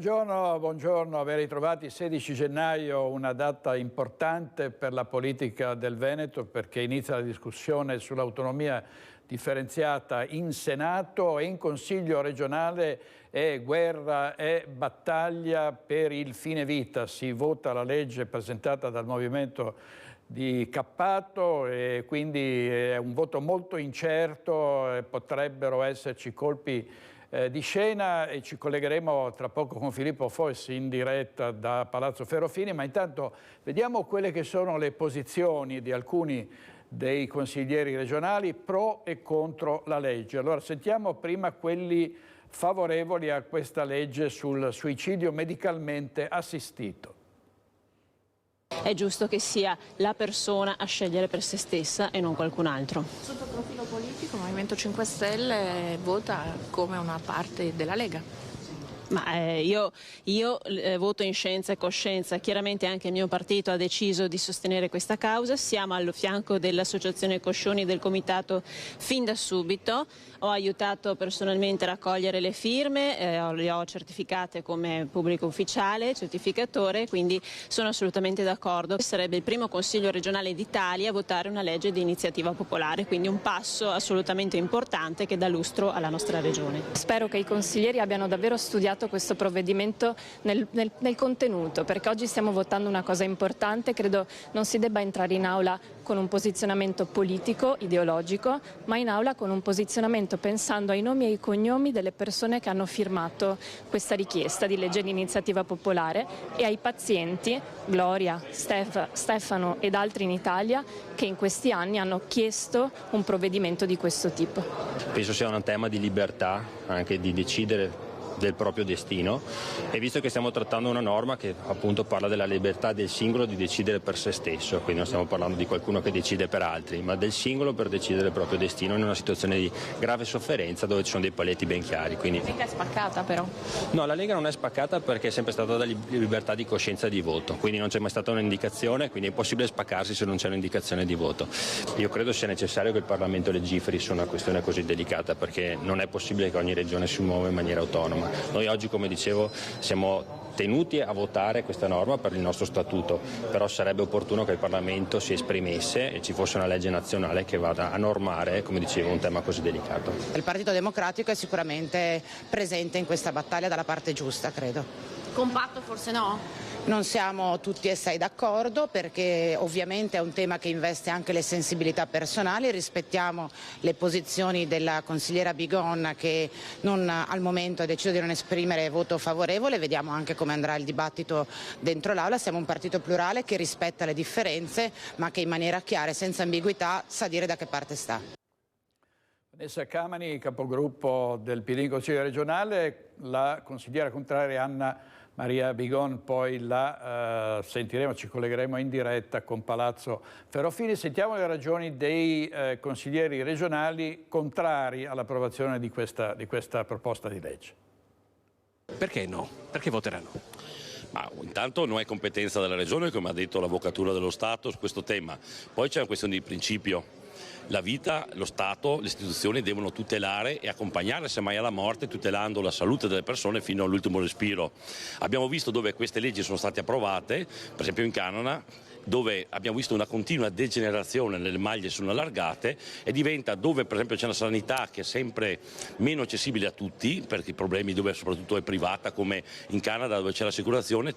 buongiorno, buongiorno, ben ritrovati. 16 gennaio, una data importante per la politica del Veneto perché inizia la discussione sull'autonomia differenziata in Senato e in Consiglio regionale. È guerra, è battaglia per il fine vita. Si vota la legge presentata dal Movimento di Cappato e quindi è un voto molto incerto, potrebbero esserci colpi di scena e ci collegheremo tra poco con Filippo Fossi in diretta da Palazzo Ferrofini, ma intanto vediamo quelle che sono le posizioni di alcuni dei consiglieri regionali pro e contro la legge. Allora sentiamo prima quelli favorevoli a questa legge sul suicidio medicalmente assistito. È giusto che sia la persona a scegliere per se stessa e non qualcun altro. Sotto il profilo politico, il Movimento 5 Stelle vota come una parte della Lega. Ma io voto in scienza e coscienza, chiaramente anche il mio partito ha deciso di sostenere questa causa, siamo al fianco dell'Associazione Coscioni e del Comitato fin da subito, ho aiutato personalmente a raccogliere le firme, le ho certificate come pubblico ufficiale, certificatore, quindi sono assolutamente d'accordo. Sarebbe il primo Consiglio regionale d'Italia a votare una legge di iniziativa popolare, quindi un passo assolutamente importante che dà lustro alla nostra regione. Spero che i consiglieri abbiano davvero studiato questo provvedimento nel contenuto, perché oggi stiamo votando una cosa importante. Credo non si debba entrare in aula con un posizionamento politico, ideologico, ma in aula con un posizionamento pensando ai nomi e ai cognomi delle persone che hanno firmato questa richiesta di legge di iniziativa popolare e ai pazienti, Gloria, Stefano ed altri in Italia, che in questi anni hanno chiesto un provvedimento di questo tipo. Penso sia un tema di libertà, anche di decidere del proprio destino, e visto che stiamo trattando una norma che appunto parla della libertà del singolo di decidere per se stesso, quindi non stiamo parlando di qualcuno che decide per altri, ma del singolo per decidere il proprio destino in una situazione di grave sofferenza dove ci sono dei paletti ben chiari. Quindi... La Lega è spaccata però? No, la Lega non è spaccata perché è sempre stata data libertà di coscienza e di voto, quindi non c'è mai stata un'indicazione, quindi è impossibile spaccarsi se non c'è un'indicazione di voto. Io credo sia necessario che il Parlamento legiferi su una questione così delicata, perché non è possibile che ogni regione si muova in maniera autonoma. Noi oggi, come dicevo, siamo tenuti a votare questa norma per il nostro statuto, però sarebbe opportuno che il Parlamento si esprimesse e ci fosse una legge nazionale che vada a normare, come dicevo, un tema così delicato. Il Partito Democratico è sicuramente presente in questa battaglia dalla parte giusta, credo. Compatto forse no? Non siamo tutti e sei d'accordo perché ovviamente è un tema che investe anche le sensibilità personali, rispettiamo le posizioni della consigliera Bigon che al momento ha deciso di non esprimere voto favorevole, vediamo anche come andrà il dibattito dentro l'Aula. Siamo un partito plurale che rispetta le differenze ma che in maniera chiara e senza ambiguità sa dire da che parte sta. Vanessa Camani, capogruppo del PD in Consiglio regionale, la consigliera contraria Anna Maria Bigon, poi la sentiremo, ci collegheremo in diretta con Palazzo Ferrofini. Sentiamo le ragioni dei consiglieri regionali contrari all'approvazione di questa proposta di legge. Perché no? Perché voteranno? Ma intanto non è competenza della Regione, come ha detto l'Avvocatura dello Stato su questo tema. Poi c'è una questione di principio. La vita, lo Stato, le istituzioni devono tutelare e accompagnare semmai alla morte, tutelando la salute delle persone fino all'ultimo respiro. Abbiamo visto dove queste leggi sono state approvate, per esempio in Canada, dove abbiamo visto una continua degenerazione, le maglie sono allargate e diventa dove per esempio c'è una sanità che è sempre meno accessibile a tutti, perché i problemi dove soprattutto è privata, come in Canada dove c'è l'assicurazione,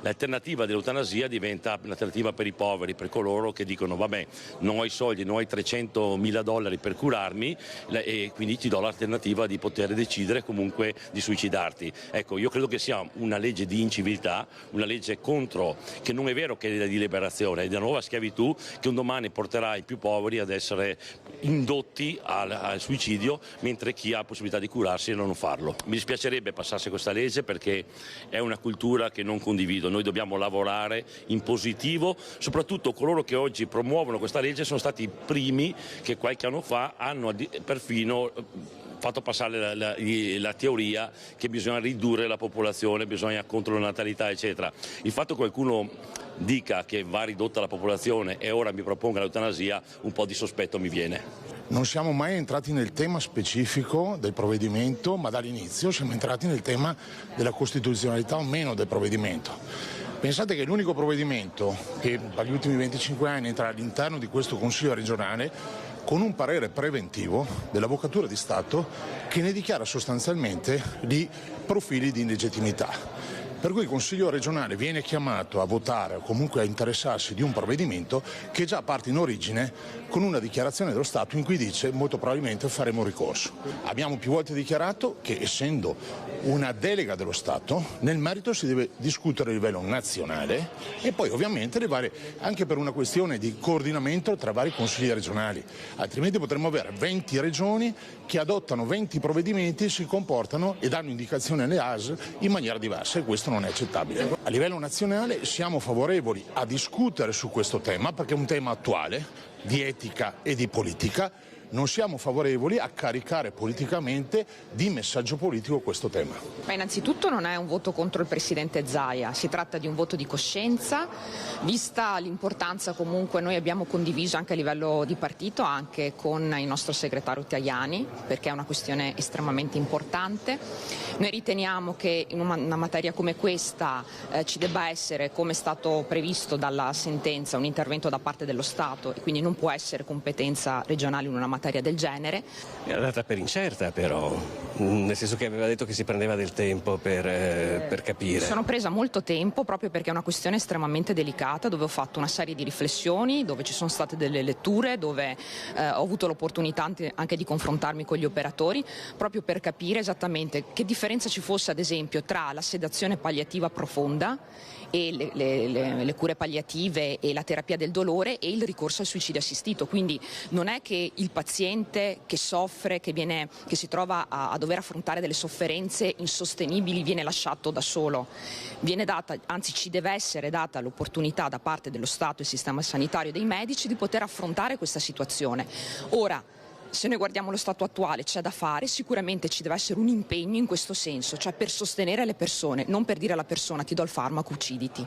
l'alternativa dell'eutanasia diventa un'alternativa per i poveri, per coloro che dicono vabbè non ho i soldi, non ho i $300.000 per curarmi e quindi ti do l'alternativa di poter decidere comunque di suicidarti. Ecco, io credo che sia una legge di inciviltà, una legge contro, che non è vero che è di liberazione, è di una nuova schiavitù che un domani porterà i più poveri ad essere indotti al suicidio, mentre chi ha la possibilità di curarsi non farlo. Mi dispiacerebbe passasse questa legge perché è una cultura che non condivido. Noi dobbiamo lavorare in positivo, soprattutto coloro che oggi promuovono questa legge sono stati i primi che qualche anno fa hanno perfino fatto passare la teoria che bisogna ridurre la popolazione, bisogna contro la natalità eccetera. Il fatto che qualcuno dica che va ridotta la popolazione e ora mi proponga l'eutanasia, un po' di sospetto mi viene. Non siamo mai entrati nel tema specifico del provvedimento, ma dall'inizio siamo entrati nel tema della costituzionalità o meno del provvedimento. Pensate che l'unico provvedimento che per gli ultimi 25 anni entra all'interno di questo Consiglio regionale con un parere preventivo dell'Avvocatura di Stato che ne dichiara sostanzialmente i profili di illegittimità. Per cui il Consiglio regionale viene chiamato a votare o comunque a interessarsi di un provvedimento che già parte in origine con una dichiarazione dello Stato in cui dice molto probabilmente faremo ricorso. Abbiamo più volte dichiarato che essendo una delega dello Stato, nel merito si deve discutere a livello nazionale e poi ovviamente anche per una questione di coordinamento tra vari consigli regionali, altrimenti potremmo avere 20 regioni che adottano 20 provvedimenti, si comportano e danno indicazioni alle ASL in maniera diversa e questo non è accettabile. A livello nazionale siamo favorevoli a discutere su questo tema perché è un tema attuale di etica e di politica. Non siamo favorevoli a caricare politicamente di messaggio politico questo tema. Ma innanzitutto non è un voto contro il Presidente Zaia, si tratta di un voto di coscienza, vista l'importanza comunque noi abbiamo condiviso anche a livello di partito, anche con il nostro segretario Tajani, perché è una questione estremamente importante. Noi riteniamo che in una materia come questa ci debba essere, come è stato previsto dalla sentenza, un intervento da parte dello Stato e quindi non può essere competenza regionale in una materia del genere. È andata per incerta però, nel senso che aveva detto che si prendeva del tempo per capire. Sono presa molto tempo proprio perché è una questione estremamente delicata dove ho fatto una serie di riflessioni, dove ci sono state delle letture, dove ho avuto l'opportunità anche di confrontarmi con gli operatori proprio per capire esattamente che differenza ci fosse ad esempio tra la sedazione palliativa profonda e le cure palliative e la terapia del dolore e il ricorso al suicidio assistito. Quindi non è che il paziente che soffre, che si trova a dover affrontare delle sofferenze insostenibili viene lasciato da solo. Viene data, anzi ci deve essere data l'opportunità da parte dello Stato e del sistema sanitario e dei medici di poter affrontare questa situazione. Ora, se noi guardiamo lo stato attuale c'è da fare, sicuramente ci deve essere un impegno in questo senso, cioè per sostenere le persone, non per dire alla persona ti do il farmaco, ucciditi.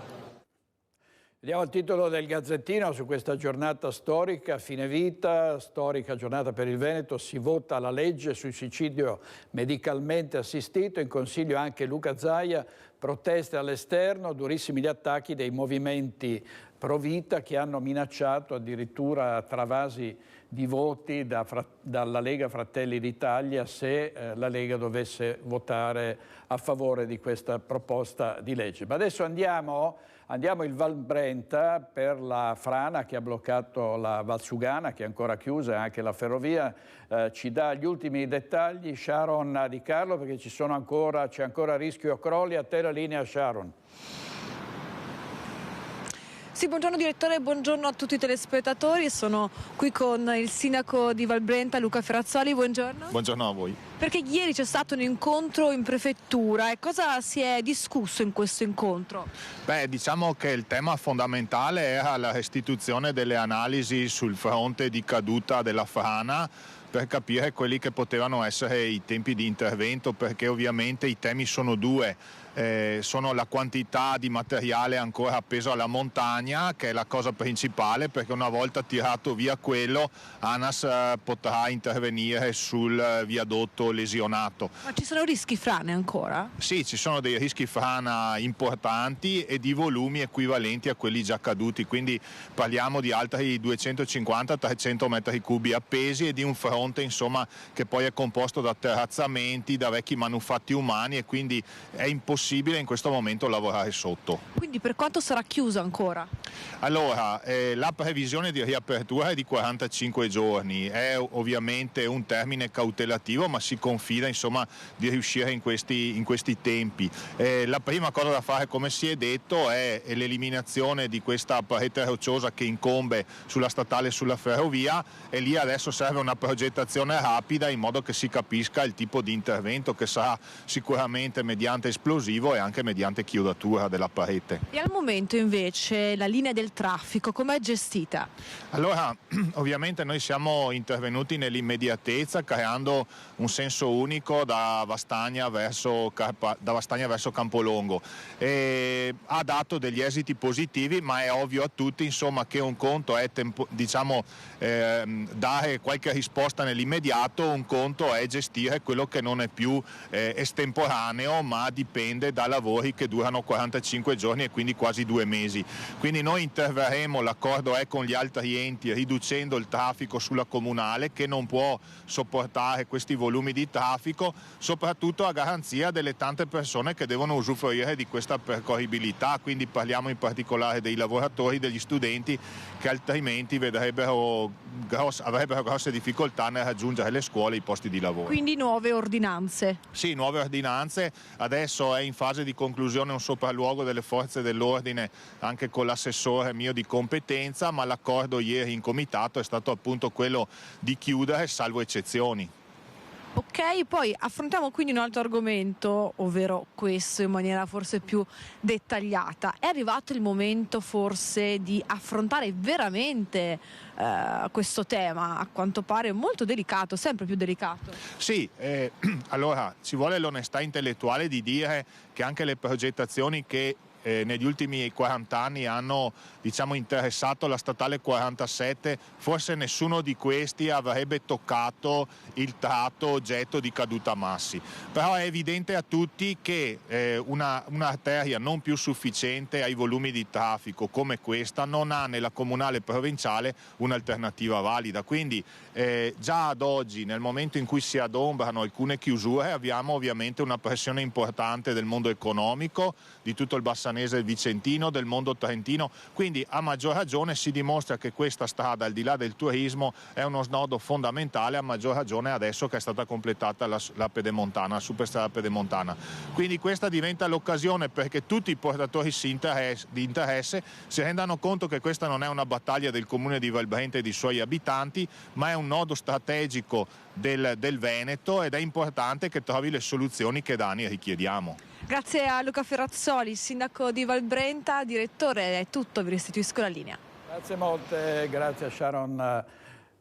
Vediamo il titolo del Gazzettino su questa giornata storica, fine vita, storica giornata per il Veneto, si vota la legge sul suicidio medicalmente assistito, in consiglio anche Luca Zaia, proteste all'esterno, durissimi gli attacchi dei movimenti pro vita che hanno minacciato addirittura travasi di voti dalla Lega Fratelli d'Italia se la Lega dovesse votare a favore di questa proposta di legge. Ma adesso andiamo il Val Brenta per la frana che ha bloccato la Valsugana, che è ancora chiusa, anche la ferrovia. Ci dà gli ultimi dettagli Sharon Di Carlo, perché c'è ancora rischio crolli. A te la linea, Sharon. Sì, buongiorno direttore, buongiorno a tutti i telespettatori. Sono qui con il sindaco di Val Brenta, Luca Ferrazzoli. Buongiorno. Buongiorno a voi. Perché ieri c'è stato un incontro in prefettura e cosa si è discusso in questo incontro? Beh, diciamo che il tema fondamentale era la restituzione delle analisi sul fronte di caduta della frana per capire quelli che potevano essere i tempi di intervento, perché ovviamente i temi sono due. Sono la quantità di materiale ancora appeso alla montagna, che è la cosa principale, perché una volta tirato via quello ANAS potrà intervenire sul viadotto lesionato. Ma ci sono rischi frane ancora? Sì, ci sono dei rischi frana importanti e di volumi equivalenti a quelli già caduti, quindi parliamo di altri 250-300 metri cubi appesi e di un fronte insomma che poi è composto da terrazzamenti, da vecchi manufatti umani e quindi è impossibile in questo momento lavorare sotto. Quindi per quanto sarà chiuso ancora? Allora, la previsione di riapertura è di 45 giorni, è ovviamente un termine cautelativo, ma si confida insomma di riuscire in questi tempi. La prima cosa da fare, come si è detto, è l'eliminazione di questa parete rocciosa che incombe sulla statale e sulla ferrovia, e lì adesso serve una progettazione rapida in modo che si capisca il tipo di intervento, che sarà sicuramente mediante esplosivi esplosivo e anche mediante chiodatura della parete. E al momento invece la linea del traffico com'è gestita? Allora, ovviamente noi siamo intervenuti nell'immediatezza creando un senso unico da Vastagna verso Campolongo e ha dato degli esiti positivi, ma è ovvio a tutti insomma che un conto è dare qualche risposta nell'immediato, un conto è gestire quello che non è più estemporaneo ma dipende da lavori che durano 45 giorni e quindi quasi 2 mesi. Quindi noi interverremo, l'accordo è con gli altri enti, riducendo il traffico sulla comunale che non può sopportare questi volumi di traffico, soprattutto a garanzia delle tante persone che devono usufruire di questa percorribilità, quindi parliamo in particolare dei lavoratori, degli studenti che altrimenti avrebbero grosse difficoltà nel raggiungere le scuole e i posti di lavoro. Quindi nuove ordinanze? Sì, nuove ordinanze, adesso è in fase di conclusione un sopralluogo delle forze dell'ordine anche con l'assessore mio di competenza, ma l'accordo ieri in comitato è stato appunto quello di chiudere salvo eccezioni. Ok, poi affrontiamo quindi un altro argomento, ovvero questo in maniera forse più dettagliata. È arrivato il momento forse di affrontare veramente questo tema, a quanto pare molto delicato, sempre più delicato. Sì, allora ci vuole l'onestà intellettuale di dire che anche le progettazioni che negli ultimi 40 anni hanno interessato la statale 47, forse nessuno di questi avrebbe toccato il tratto oggetto di Caduta Massi, però è evidente a tutti che un'arteria non più sufficiente ai volumi di traffico come questa non ha nella comunale provinciale un'alternativa valida, quindi già ad oggi, nel momento in cui si adombrano alcune chiusure, abbiamo ovviamente una pressione importante del mondo economico, di tutto il Bassanese e il Vicentino, del mondo trentino, quindi a maggior ragione si dimostra che questa strada, al di là del turismo, è uno snodo fondamentale, a maggior ragione adesso che è stata completata la pedemontana, la superstrada pedemontana. Quindi questa diventa l'occasione perché tutti i portatori di interesse si rendano conto che questa non è una battaglia del comune di Valbrenta e dei suoi abitanti, ma è un nodo strategico del Veneto ed è importante che trovi le soluzioni che da anni richiediamo. Grazie a Luca Ferrazzoli, sindaco di Valbrenta. Direttore, è tutto, vi restituisco la linea. Grazie molte, grazie a Sharon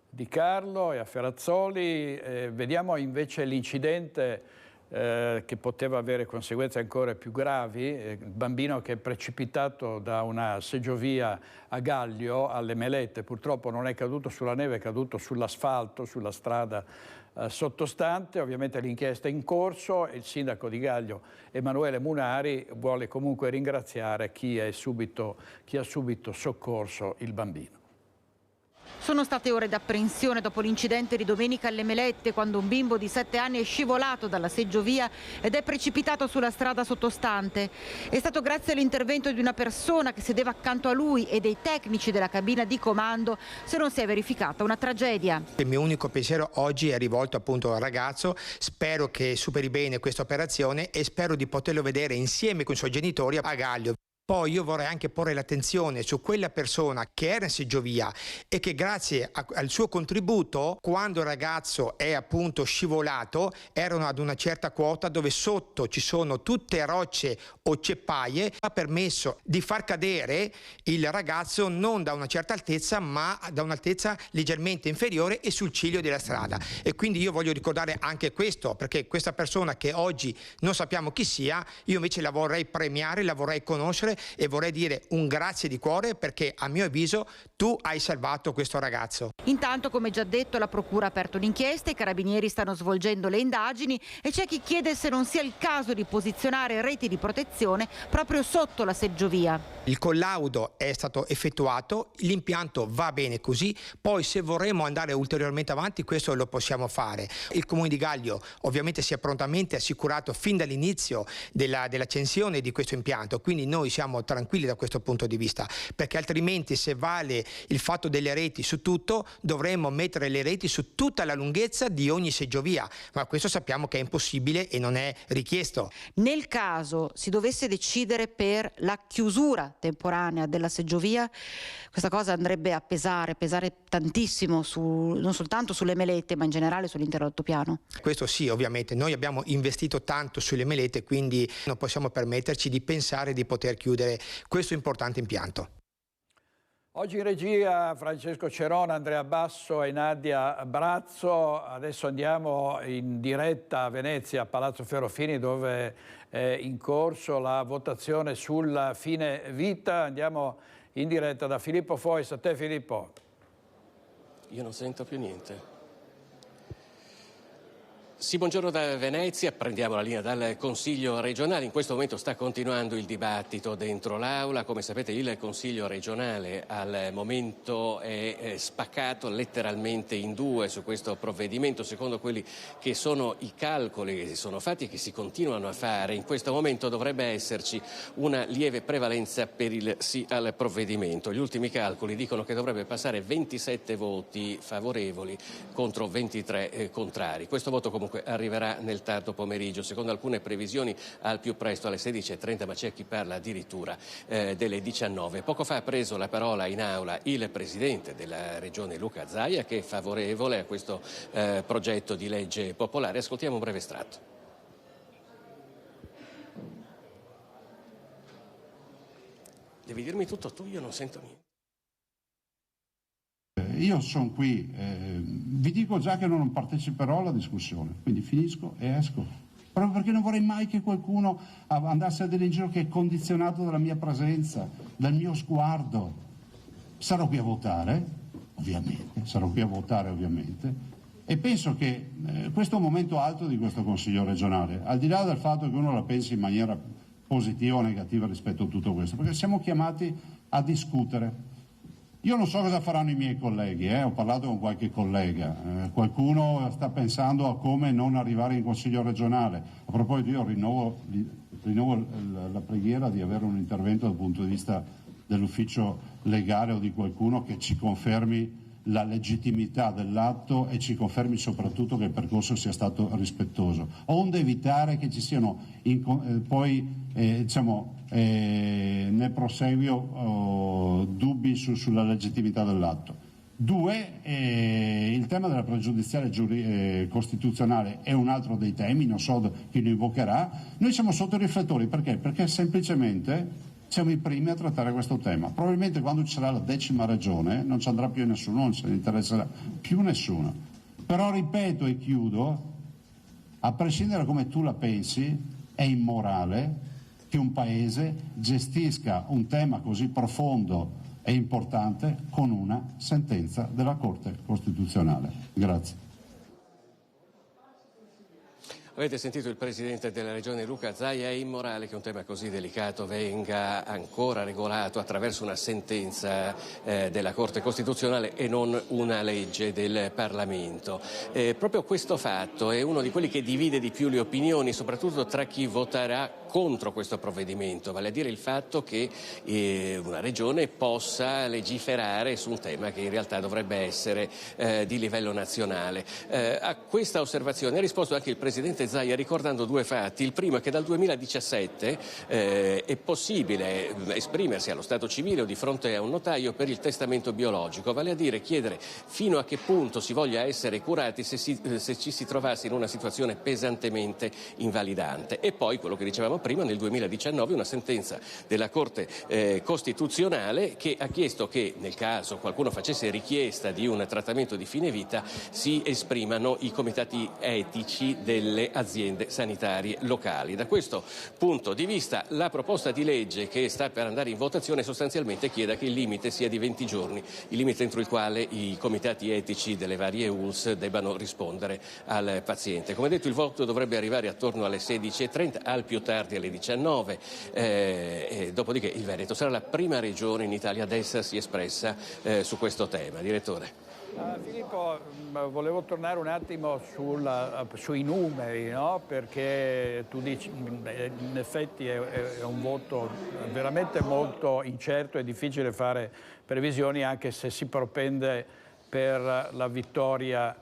Di Carlo e a Ferrazzoli. Vediamo invece l'incidente che poteva avere conseguenze ancora più gravi, il bambino che è precipitato da una seggiovia a Gaglio alle Melette, purtroppo non è caduto sulla neve, è caduto sull'asfalto, sulla strada sottostante. Ovviamente l'inchiesta è in corso e il sindaco di Gaglio Emanuele Munari vuole comunque ringraziare chi ha subito soccorso il bambino. Sono state ore d'apprensione dopo l'incidente di domenica alle Melette, quando un bimbo di 7 anni è scivolato dalla seggiovia ed è precipitato sulla strada sottostante. È stato grazie all'intervento di una persona che sedeva accanto a lui e dei tecnici della cabina di comando se non si è verificata una tragedia. Il mio unico pensiero oggi è rivolto appunto al ragazzo, spero che superi bene questa operazione e spero di poterlo vedere insieme con i suoi genitori a Gaglio. Poi io vorrei anche porre l'attenzione su quella persona che era in seggiovia e che grazie al suo contributo, quando il ragazzo è appunto scivolato, erano ad una certa quota dove sotto ci sono tutte rocce o ceppaie, ha permesso di far cadere il ragazzo non da una certa altezza ma da un'altezza leggermente inferiore e sul ciglio della strada. E quindi io voglio ricordare anche questo, perché questa persona che oggi non sappiamo chi sia, io invece la vorrei premiare, la vorrei conoscere e vorrei dire un grazie di cuore perché a mio avviso tu hai salvato questo ragazzo. Intanto, come già detto, la procura ha aperto un'inchiesta, i carabinieri stanno svolgendo le indagini e c'è chi chiede se non sia il caso di posizionare reti di protezione proprio sotto la seggiovia. Il collaudo è stato effettuato, l'impianto va bene così, poi se vorremmo andare ulteriormente avanti questo lo possiamo fare. Il Comune di Gaglio ovviamente si è prontamente assicurato fin dall'inizio dell'accensione di questo impianto, quindi noi siamo siamo tranquilli da questo punto di vista, perché altrimenti, se vale il fatto delle reti su tutto, dovremmo mettere le reti su tutta la lunghezza di ogni seggiovia, ma questo sappiamo che è impossibile e non è richiesto. Nel caso si dovesse decidere per la chiusura temporanea della seggiovia, questa cosa andrebbe a pesare tantissimo non soltanto sulle Melette, ma in generale sull'intero altopiano. Questo sì, ovviamente. Noi abbiamo investito tanto sulle Melette, quindi non possiamo permetterci di pensare di poter chiudere questo importante impianto. Oggi in regia Francesco Cerona, Andrea Basso e Nadia Brazzo. Adesso andiamo in diretta a Venezia, a Palazzo Ferrofini, dove è in corso la votazione sulla fine vita. Andiamo in diretta da Filippo Fois. A te, Filippo. Io non sento più niente. Sì, buongiorno da Venezia, prendiamo la linea dal Consiglio regionale. In questo momento sta continuando il dibattito dentro l'Aula. Come sapete, il Consiglio regionale al momento è spaccato letteralmente in due su questo provvedimento, secondo quelli che sono i calcoli che si sono fatti e che si continuano a fare. In questo momento dovrebbe esserci una lieve prevalenza per il sì al provvedimento. Gli ultimi calcoli dicono che dovrebbe passare 27 voti favorevoli contro 23 contrari. Questo voto comunque arriverà nel tardo pomeriggio, secondo alcune previsioni al più presto alle 16:30, ma c'è chi parla addirittura delle 19. Poco fa ha preso la parola in aula il presidente della regione Luca Zaia, che è favorevole a questo progetto di legge popolare. Ascoltiamo un breve estratto. Devi dirmi tutto tu, io non sento niente. Io sono qui, vi dico già che non parteciperò alla discussione, quindi finisco e esco, proprio perché non vorrei mai che qualcuno andasse a dire in giro che è condizionato dalla mia presenza, dal mio sguardo. Sarò qui a votare, ovviamente, e penso che questo è un momento alto di questo Consiglio regionale, al di là del fatto che uno la pensi in maniera positiva o negativa rispetto a tutto questo, perché siamo chiamati a discutere. Io non so cosa faranno i miei colleghi, ho parlato con qualche collega, qualcuno sta pensando a come non arrivare in Consiglio regionale. A proposito, io rinnovo la preghiera di avere un intervento dal punto di vista dell'ufficio legale o di qualcuno che ci confermi la legittimità dell'atto e ci confermi soprattutto che il percorso sia stato rispettoso, onde evitare che ci siano nel proseguio dubbi sulla legittimità dell'atto. Due, il tema della pregiudiziale costituzionale è un altro dei temi, non so chi lo invocherà. Noi siamo sotto i riflettori, perché? Perché semplicemente siamo i primi a trattare questo tema. Probabilmente quando ci sarà la 10ª regione non ci andrà più nessuno, non se ne interesserà più nessuno. Però ripeto e chiudo, a prescindere da come tu la pensi, è immorale che un paese gestisca un tema così profondo e importante con una sentenza della Corte Costituzionale. Grazie. Avete sentito il presidente della regione Luca Zaia. È immorale che un tema così delicato venga ancora regolato attraverso una sentenza della Corte Costituzionale e non una legge del Parlamento. Proprio questo fatto è uno di quelli che divide di più le opinioni, soprattutto tra chi voterà contro questo provvedimento, vale a dire il fatto che una regione possa legiferare su un tema che in realtà dovrebbe essere di livello nazionale. A questa osservazione ha risposto anche il presidente Zaia ricordando due fatti. Il primo è che dal 2017 è possibile esprimersi allo stato civile o di fronte a un notaio per il testamento biologico, vale a dire chiedere fino a che punto si voglia essere curati se ci si trovasse in una situazione pesantemente invalidante. E poi quello che dicevamo prima, nel 2019 una sentenza della Corte Costituzionale che ha chiesto che nel caso qualcuno facesse richiesta di un trattamento di fine vita si esprimano i comitati etici delle aziende sanitarie locali. Da questo punto di vista la proposta di legge che sta per andare in votazione sostanzialmente chiede che il limite sia di 20 giorni, il limite entro il quale i comitati etici delle varie ULSS debbano rispondere al paziente. Come detto, il voto dovrebbe arrivare attorno alle 16:30, al più tardi alle 19, e dopodiché il Veneto sarà la prima regione in Italia ad essersi espressa su questo tema. Direttore. Filippo, volevo tornare un attimo sui numeri, no? Perché tu dici, in effetti è un voto veramente molto incerto, è difficile fare previsioni anche se si propende per la vittoria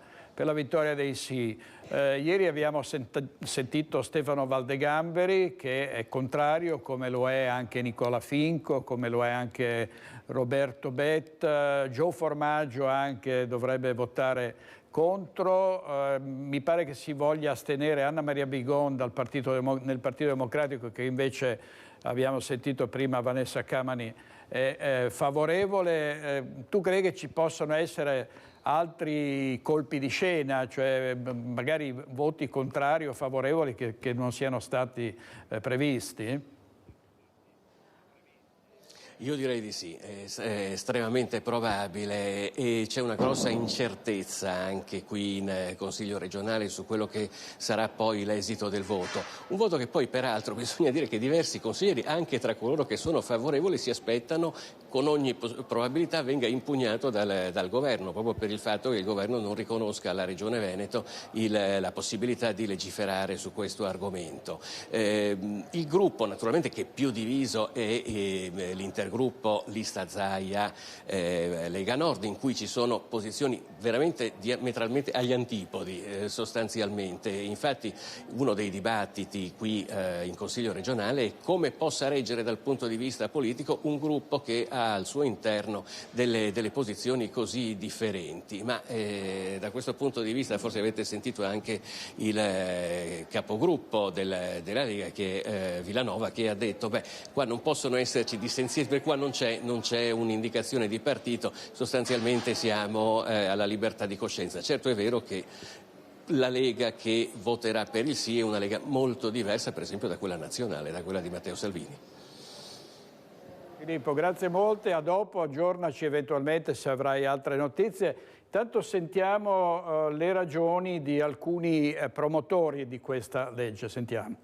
dei sì. Ieri abbiamo sentito Stefano Valdegamberi che è contrario, come lo è anche Nicola Finco, come lo è anche Roberto Bet, Gio Formaggio anche dovrebbe votare contro, mi pare che si voglia astenere Anna Maria Bigon nel Partito Democratico, che invece abbiamo sentito prima Vanessa Camani è favorevole. Tu credi che ci possano essere altri colpi di scena, cioè magari voti contrari o favorevoli che non siano stati previsti? Io direi di sì, è estremamente probabile e c'è una grossa incertezza anche qui in Consiglio regionale su quello che sarà poi l'esito del voto. Un voto che poi peraltro bisogna dire che diversi consiglieri, anche tra coloro che sono favorevoli, si aspettano con ogni probabilità venga impugnato dal governo, proprio per il fatto che il governo non riconosca alla Regione Veneto la possibilità di legiferare su questo argomento. Il gruppo naturalmente che è più diviso è l'intergruppo Lista Zaia Lega Nord, in cui ci sono posizioni veramente diametralmente agli antipodi sostanzialmente. Infatti uno dei dibattiti qui in Consiglio regionale è come possa reggere dal punto di vista politico un gruppo che ha al suo interno delle posizioni così differenti, ma da questo punto di vista forse avete sentito anche il capogruppo della Lega, che è Villanova, che ha detto qua non possono esserci dissenzioni perché qua non c'è un'indicazione di partito, sostanzialmente siamo alla libertà di coscienza. Certo è vero che la Lega che voterà per il sì è una Lega molto diversa per esempio da quella nazionale, da quella di Matteo Salvini. Filippo, grazie molte, a dopo, aggiornaci eventualmente se avrai altre notizie. Intanto sentiamo le ragioni di alcuni promotori di questa legge, sentiamo.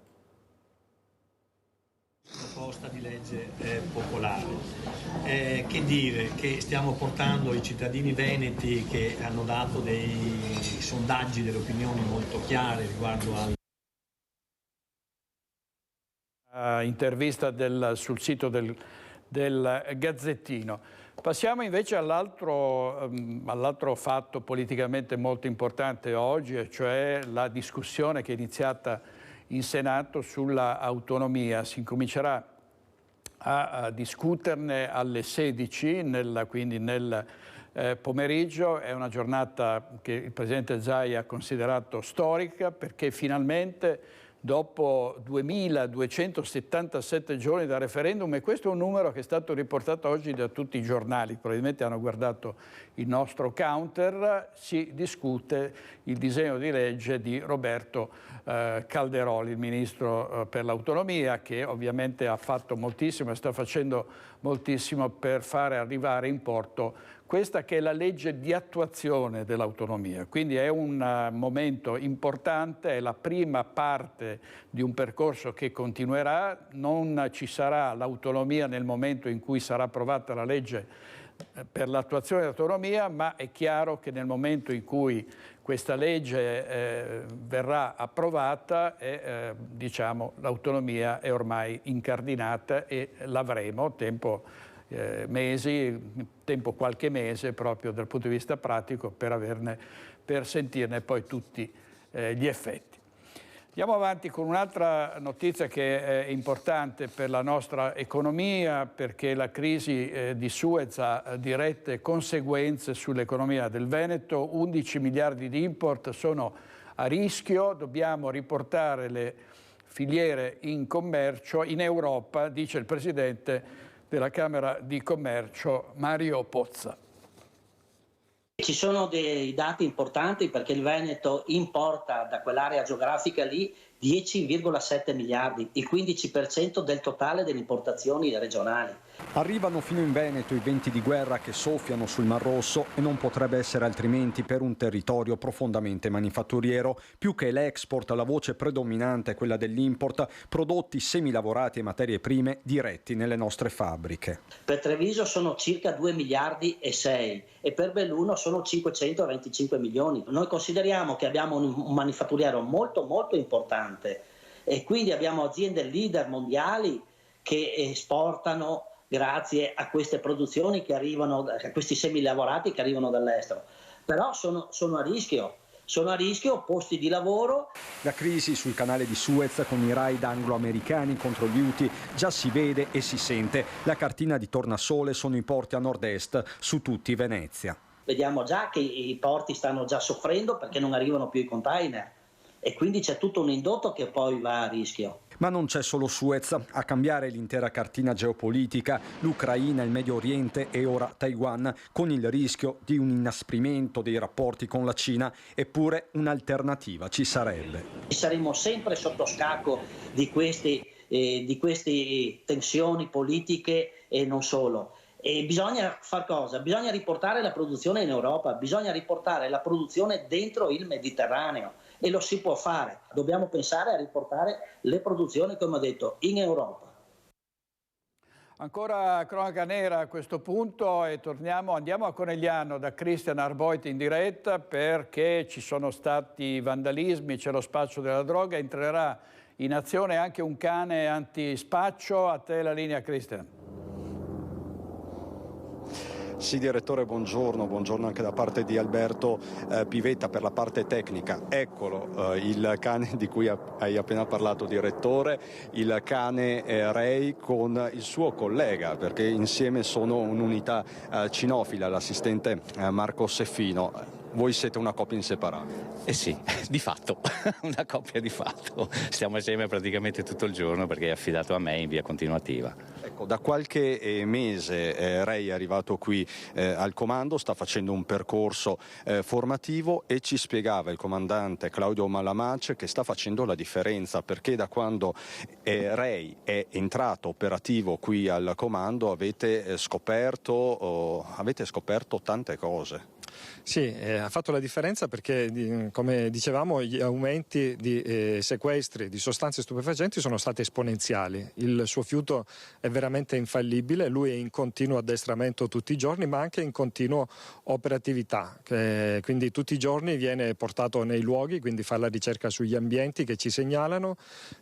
Proposta di legge popolare. Che dire? Che stiamo portando i cittadini veneti che hanno dato dei sondaggi, delle opinioni molto chiare riguardo al... intervista sul sito del Gazzettino. Passiamo invece all'altro fatto politicamente molto importante oggi, cioè la discussione che è iniziata in Senato sulla autonomia. Si incomincerà a discuterne alle 16, quindi nel pomeriggio. È una giornata che il Presidente Zaia ha considerato storica perché finalmente dopo 2277 giorni dal referendum, e questo è un numero che è stato riportato oggi da tutti i giornali, probabilmente hanno guardato il nostro counter, si discute il disegno di legge di Roberto Calderoli, il Ministro per l'autonomia, che ovviamente ha fatto moltissimo e sta facendo moltissimo per fare arrivare in porto questa che è la legge di attuazione dell'autonomia. Quindi è un momento importante, è la prima parte di un percorso che continuerà. Non ci sarà l'autonomia nel momento in cui sarà approvata la legge per l'attuazione dell'autonomia, ma è chiaro che nel momento in cui questa legge verrà approvata, l'autonomia è ormai incardinata e l'avremo qualche mese proprio dal punto di vista pratico per sentirne poi tutti gli effetti. Andiamo avanti con un'altra notizia che è importante per la nostra economia, perché la crisi di Suez ha dirette conseguenze sull'economia del Veneto. 11 miliardi di import sono a rischio, dobbiamo riportare le filiere in commercio in Europa, dice il Presidente della Camera di Commercio Mario Pozza. Ci sono dei dati importanti perché il Veneto importa da quell'area geografica lì 10,7 miliardi, il 15% del totale delle importazioni regionali. Arrivano fino in Veneto i venti di guerra che soffiano sul Mar Rosso e non potrebbe essere altrimenti per un territorio profondamente manifatturiero. Più che l'export, la voce predominante è quella dell'import, prodotti semilavorati e materie prime diretti nelle nostre fabbriche. Per Treviso sono circa 2 miliardi e 6 e per Belluno sono 525 milioni. Noi consideriamo che abbiamo un manifatturiero molto importante e quindi abbiamo aziende leader mondiali che esportano grazie a queste produzioni che arrivano, a questi semilavorati che arrivano dall'estero. Però sono a rischio. Sono a rischio posti di lavoro. La crisi sul canale di Suez con i raid anglo-americani contro gli Houthi già si vede e si sente. La cartina di tornasole sono i porti a nord-est, su tutti Venezia. Vediamo già che i porti stanno già soffrendo perché non arrivano più i container e quindi c'è tutto un indotto che poi va a rischio. Ma non c'è solo Suez a cambiare l'intera cartina geopolitica, l'Ucraina, il Medio Oriente e ora Taiwan, con il rischio di un inasprimento dei rapporti con la Cina, eppure un'alternativa ci sarebbe. Saremo sempre sotto scacco di queste tensioni politiche e non solo. E bisogna far cosa? Bisogna riportare la produzione in Europa, bisogna riportare la produzione dentro il Mediterraneo. E lo si può fare, dobbiamo pensare a riportare le produzioni, come ho detto, in Europa. Ancora cronaca nera a questo punto e andiamo a Conegliano da Christian Arboit in diretta perché ci sono stati vandalismi, c'è lo spaccio della droga, entrerà in azione anche un cane antispaccio. A te la linea, Christian. Sì, direttore, buongiorno anche da parte di Alberto Pivetta per la parte tecnica. Eccolo, il cane di cui hai appena parlato, direttore, il cane Ray con il suo collega, perché insieme sono un'unità cinofila, l'assistente Marco Seffino. Voi siete una coppia inseparabile. Eh sì, di fatto, una coppia di fatto. Stiamo assieme praticamente tutto il giorno perché è affidato a me in via continuativa. Ecco, da qualche mese Ray è arrivato qui al comando, sta facendo un percorso formativo e ci spiegava il comandante Claudio Malamace che sta facendo la differenza, perché da quando Ray è entrato operativo qui al comando avete scoperto tante cose. Sì, ha fatto la differenza perché, come dicevamo, gli aumenti di sequestri di sostanze stupefacenti sono stati esponenziali. Il suo fiuto è veramente infallibile, lui è in continuo addestramento tutti i giorni, ma anche in continuo operatività. Quindi tutti i giorni viene portato nei luoghi, quindi fa la ricerca sugli ambienti che ci segnalano,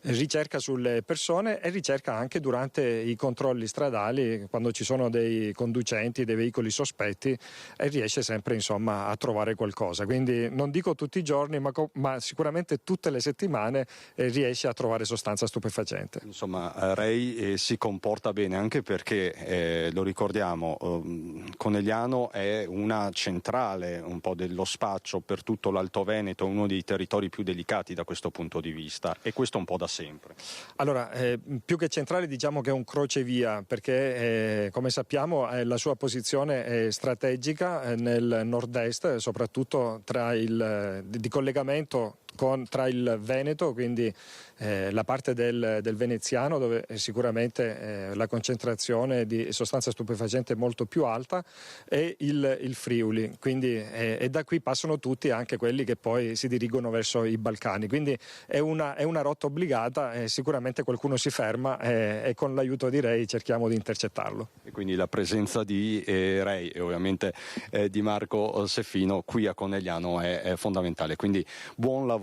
ricerca sulle persone e ricerca anche durante i controlli stradali, quando ci sono dei conducenti, dei veicoli sospetti, e riesce sempre a trovare qualcosa. Quindi non dico tutti i giorni, ma sicuramente tutte le settimane riesce a trovare sostanza stupefacente. Insomma, Ray si comporta bene anche perché, lo ricordiamo, Conegliano è una centrale un po' dello spaccio per tutto l'Alto Veneto, uno dei territori più delicati da questo punto di vista, e questo un po' da sempre. Allora, più che centrale diciamo che è un crocevia, perché come sappiamo la sua posizione è strategica nel nord-est, soprattutto di collegamento tra il Veneto, quindi la parte del veneziano, dove sicuramente la concentrazione di sostanza stupefacente è molto più alta, e il Friuli, quindi e da qui passano tutti, anche quelli che poi si dirigono verso i Balcani, quindi è una rotta obbligata e sicuramente qualcuno si ferma e con l'aiuto di Ray cerchiamo di intercettarlo. E quindi la presenza di Ray e ovviamente di Marco Seffino qui a Conegliano è fondamentale, quindi buon lavoro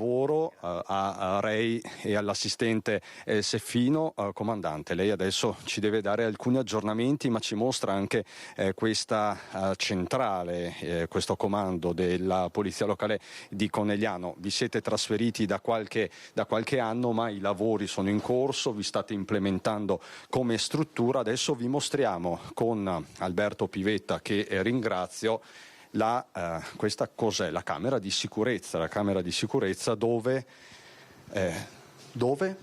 a Ray e all'assistente Seffino. Comandante, lei adesso ci deve dare alcuni aggiornamenti, ma ci mostra anche questa centrale, questo comando della Polizia Locale di Conegliano. Vi siete trasferiti da qualche anno, ma i lavori sono in corso, vi state implementando come struttura. Adesso vi mostriamo con Alberto Pivetta, che ringrazio, questa cos'è? La camera di sicurezza dove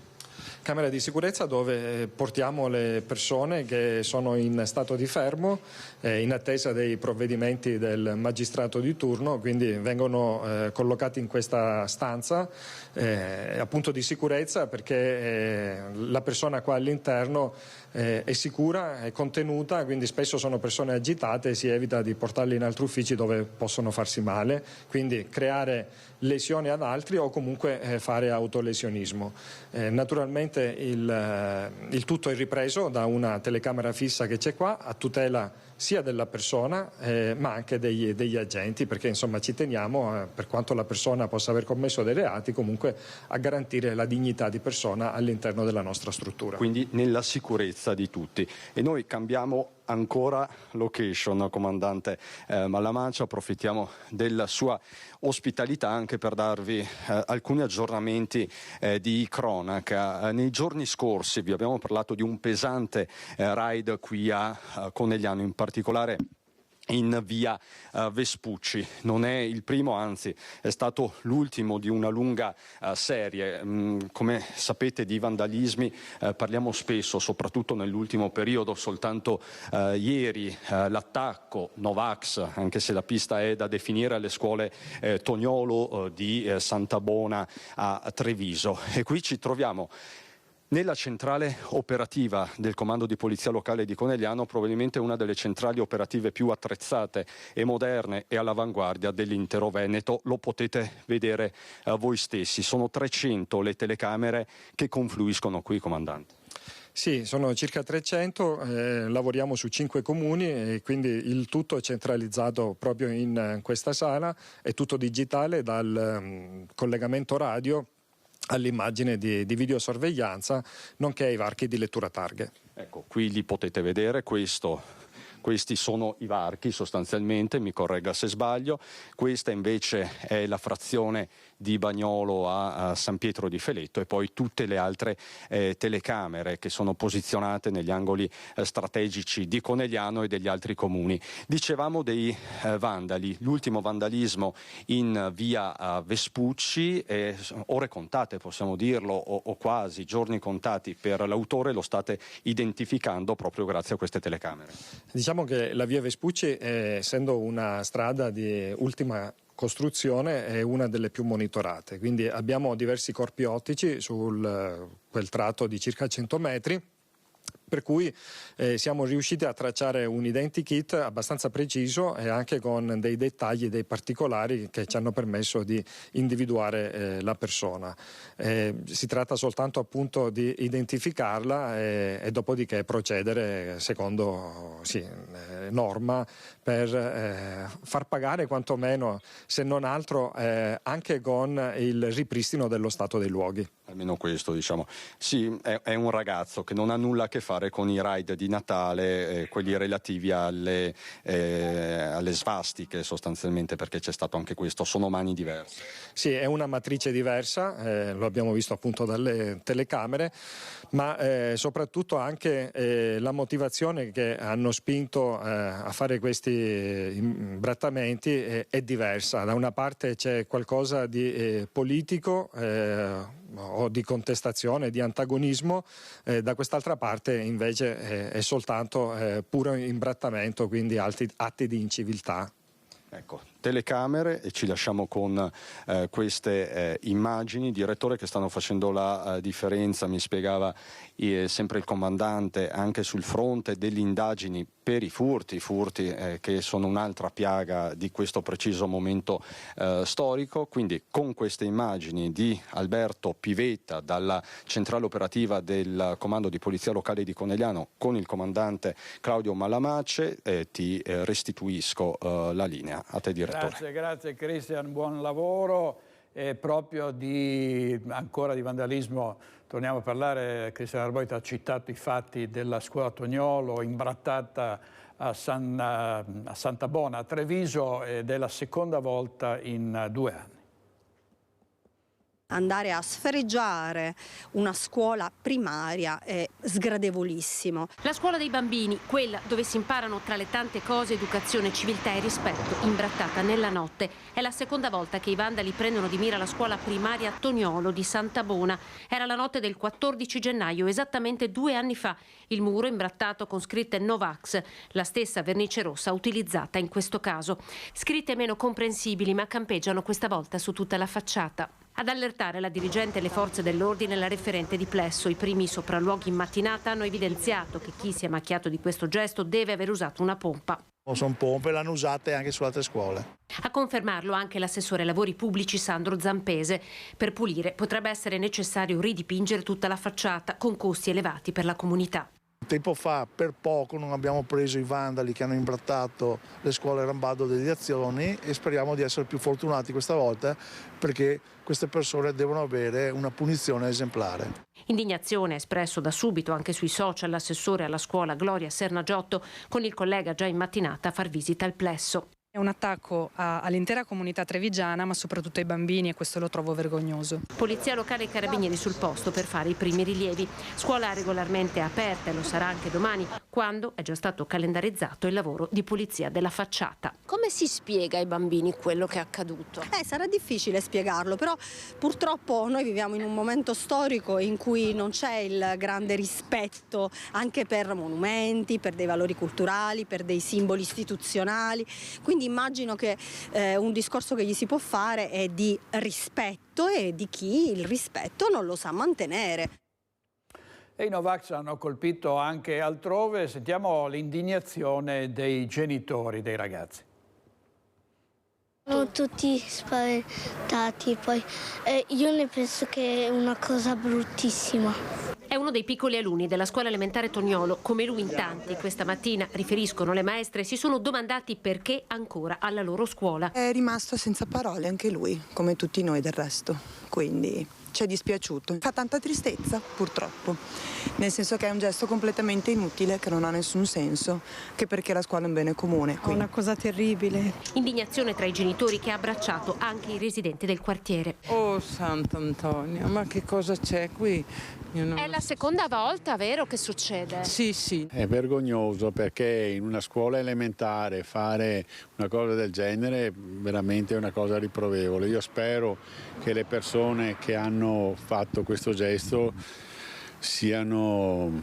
camera di sicurezza dove portiamo le persone che sono in stato di fermo in attesa dei provvedimenti del magistrato di turno, quindi vengono collocati in questa stanza appunto di sicurezza, perché la persona qua all'interno è sicura, è contenuta, quindi spesso sono persone agitate e si evita di portarli in altri uffici dove possono farsi male, quindi creare lesioni ad altri o comunque fare autolesionismo. Naturalmente il tutto è ripreso da una telecamera fissa che c'è qua a tutela sia della persona ma anche degli agenti, perché insomma ci teniamo, per quanto la persona possa aver commesso dei reati, comunque a garantire la dignità di persona all'interno della nostra struttura. Quindi nella sicurezza di tutti. E noi cambiamo ancora location, comandante Mallamaccia, approfittiamo della sua ospitalità anche per darvi alcuni aggiornamenti di cronaca. Nei giorni scorsi vi abbiamo parlato di un pesante raid qui a Conegliano, in particolare in via Vespucci. Non è il primo, anzi è stato l'ultimo di una lunga serie. Come sapete, di vandalismi parliamo spesso, soprattutto nell'ultimo periodo. Soltanto ieri l'attacco Novax, anche se la pista è da definire, alle scuole Toniolo di Santa Bona a Treviso. E qui ci troviamo nella centrale operativa del Comando di Polizia Locale di Conegliano, probabilmente una delle centrali operative più attrezzate e moderne e all'avanguardia dell'intero Veneto. Lo potete vedere voi stessi. Sono 300 le telecamere che confluiscono qui, comandante. Sì, sono circa 300, lavoriamo su 5 comuni e quindi il tutto è centralizzato proprio in questa sala, è tutto digitale, dal collegamento radio all'immagine di videosorveglianza, nonché ai varchi di lettura targhe. Ecco, qui li potete vedere, questi sono i varchi sostanzialmente, mi corregga se sbaglio. Questa invece è la frazione di Bagnolo a San Pietro di Feletto, e poi tutte le altre telecamere che sono posizionate negli angoli strategici di Conegliano e degli altri comuni. Dicevamo dei vandali, l'ultimo vandalismo in via Vespucci, ore contate possiamo dirlo, o quasi giorni contati per l'autore. Lo state identificando proprio grazie a queste telecamere. Diciamo che la via Vespucci, essendo una strada di ultima costruzione, è una delle più monitorate, quindi abbiamo diversi corpi ottici su quel tratto di circa 100 metri, per cui siamo riusciti a tracciare un identikit abbastanza preciso e anche con dei dettagli, dei particolari che ci hanno permesso di individuare la persona. Si tratta soltanto appunto di identificarla e dopodiché procedere secondo norma per far pagare quantomeno, se non altro, anche con il ripristino dello stato dei luoghi. Almeno questo, diciamo. Sì, è un ragazzo che non ha nulla a che fare con i raid di Natale, quelli relativi alle svastiche sostanzialmente, perché c'è stato anche questo, sono mani diverse. Sì, è una matrice diversa, lo abbiamo visto appunto dalle telecamere, ma soprattutto anche la motivazione che hanno spinto a fare questi imbrattamenti è diversa. Da una parte c'è qualcosa di politico o di contestazione, di antagonismo, da quest'altra parte invece è soltanto puro imbrattamento, quindi atti di inciviltà. Ecco, telecamere, e ci lasciamo con queste immagini, direttore, che stanno facendo la differenza, mi spiegava sempre il comandante, anche sul fronte delle indagini per i furti che sono un'altra piaga di questo preciso momento storico. Quindi con queste immagini di Alberto Pivetta dalla centrale operativa del Comando di Polizia Locale di Conegliano con il comandante Claudio Mallamacce, ti restituisco la linea. A te, direttore. Grazie Cristian, buon lavoro. E proprio ancora di vandalismo torniamo a parlare. Cristian Arboita ha citato i fatti della scuola Toniolo imbrattata a Santa Bona a Treviso, ed è la seconda volta in 2 anni. Andare a sfregiare una scuola primaria è sgradevolissimo. La scuola dei bambini, quella dove si imparano tra le tante cose educazione, civiltà e rispetto, imbrattata nella notte. È la seconda volta che i vandali prendono di mira la scuola primaria Toniolo di Santabona. Era la notte del 14 gennaio, esattamente 2 anni fa. Il muro imbrattato con scritte Novax, la stessa vernice rossa utilizzata in questo caso. Scritte meno comprensibili, ma campeggiano questa volta su tutta la facciata. Ad allertare la dirigente e le forze dell'ordine, la referente di Plesso. I primi sopralluoghi in mattinata hanno evidenziato che chi si è macchiato di questo gesto deve aver usato una pompa. Sono pompe, l'hanno usate anche su altre scuole. A confermarlo anche l'assessore ai lavori pubblici Sandro Zampese. Per pulire potrebbe essere necessario ridipingere tutta la facciata, con costi elevati per la comunità. Tempo fa, per poco, non abbiamo preso i vandali che hanno imbrattato le scuole Rambado degli Azioni e speriamo di essere più fortunati questa volta, perché queste persone devono avere una punizione esemplare. Indignazione espresso da subito anche sui social l'assessore alla scuola Gloria Sernagiotto, con il collega già in mattinata a far visita al Plesso. È un attacco all'intera comunità trevigiana, ma soprattutto ai bambini, e questo lo trovo vergognoso. Polizia locale e carabinieri sul posto per fare i primi rilievi. Scuola regolarmente aperta e lo sarà anche domani, quando è già stato calendarizzato il lavoro di pulizia della facciata. Come si spiega ai bambini quello che è accaduto? Sarà difficile spiegarlo, però purtroppo noi viviamo in un momento storico in cui non c'è il grande rispetto anche per monumenti, per dei valori culturali, per dei simboli istituzionali. Quindi immagino che un discorso che gli si può fare è di rispetto e di chi il rispetto non lo sa mantenere. E i Novax hanno colpito anche altrove. Sentiamo l'indignazione dei genitori dei ragazzi. Sono tutti spaventati, poi io ne penso che è una cosa bruttissima. È uno dei piccoli alunni della scuola elementare Toniolo. Come lui in tanti questa mattina, riferiscono le maestre, si sono domandati perché ancora alla loro scuola. È rimasto senza parole anche lui, come tutti noi del resto, quindi ci è dispiaciuto. Fa tanta tristezza, purtroppo, nel senso che è un gesto completamente inutile, che non ha nessun senso, che perché la scuola è un bene comune. È una cosa terribile. Indignazione tra i genitori che ha abbracciato anche i residenti del quartiere. Oh Sant'Antonio, ma che cosa c'è qui? È la seconda volta, vero, che succede? Sì. È vergognoso, perché in una scuola elementare fare una cosa del genere è veramente una cosa riprovevole. Io spero che le persone che hanno fatto questo gesto siano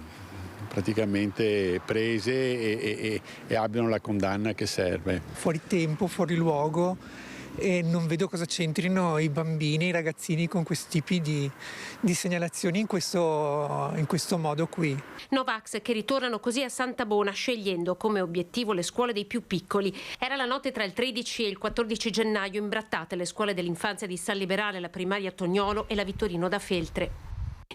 praticamente prese e abbiano la condanna che serve. Fuori tempo, fuori luogo, e non vedo cosa c'entrino i bambini, i ragazzini con questi tipi di segnalazioni in questo modo qui. Novax che ritornano così a Santabona, scegliendo come obiettivo le scuole dei più piccoli. Era la notte tra il 13 e il 14 gennaio, imbrattate le scuole dell'infanzia di San Liberale, la primaria Toniolo e la Vittorino da Feltre.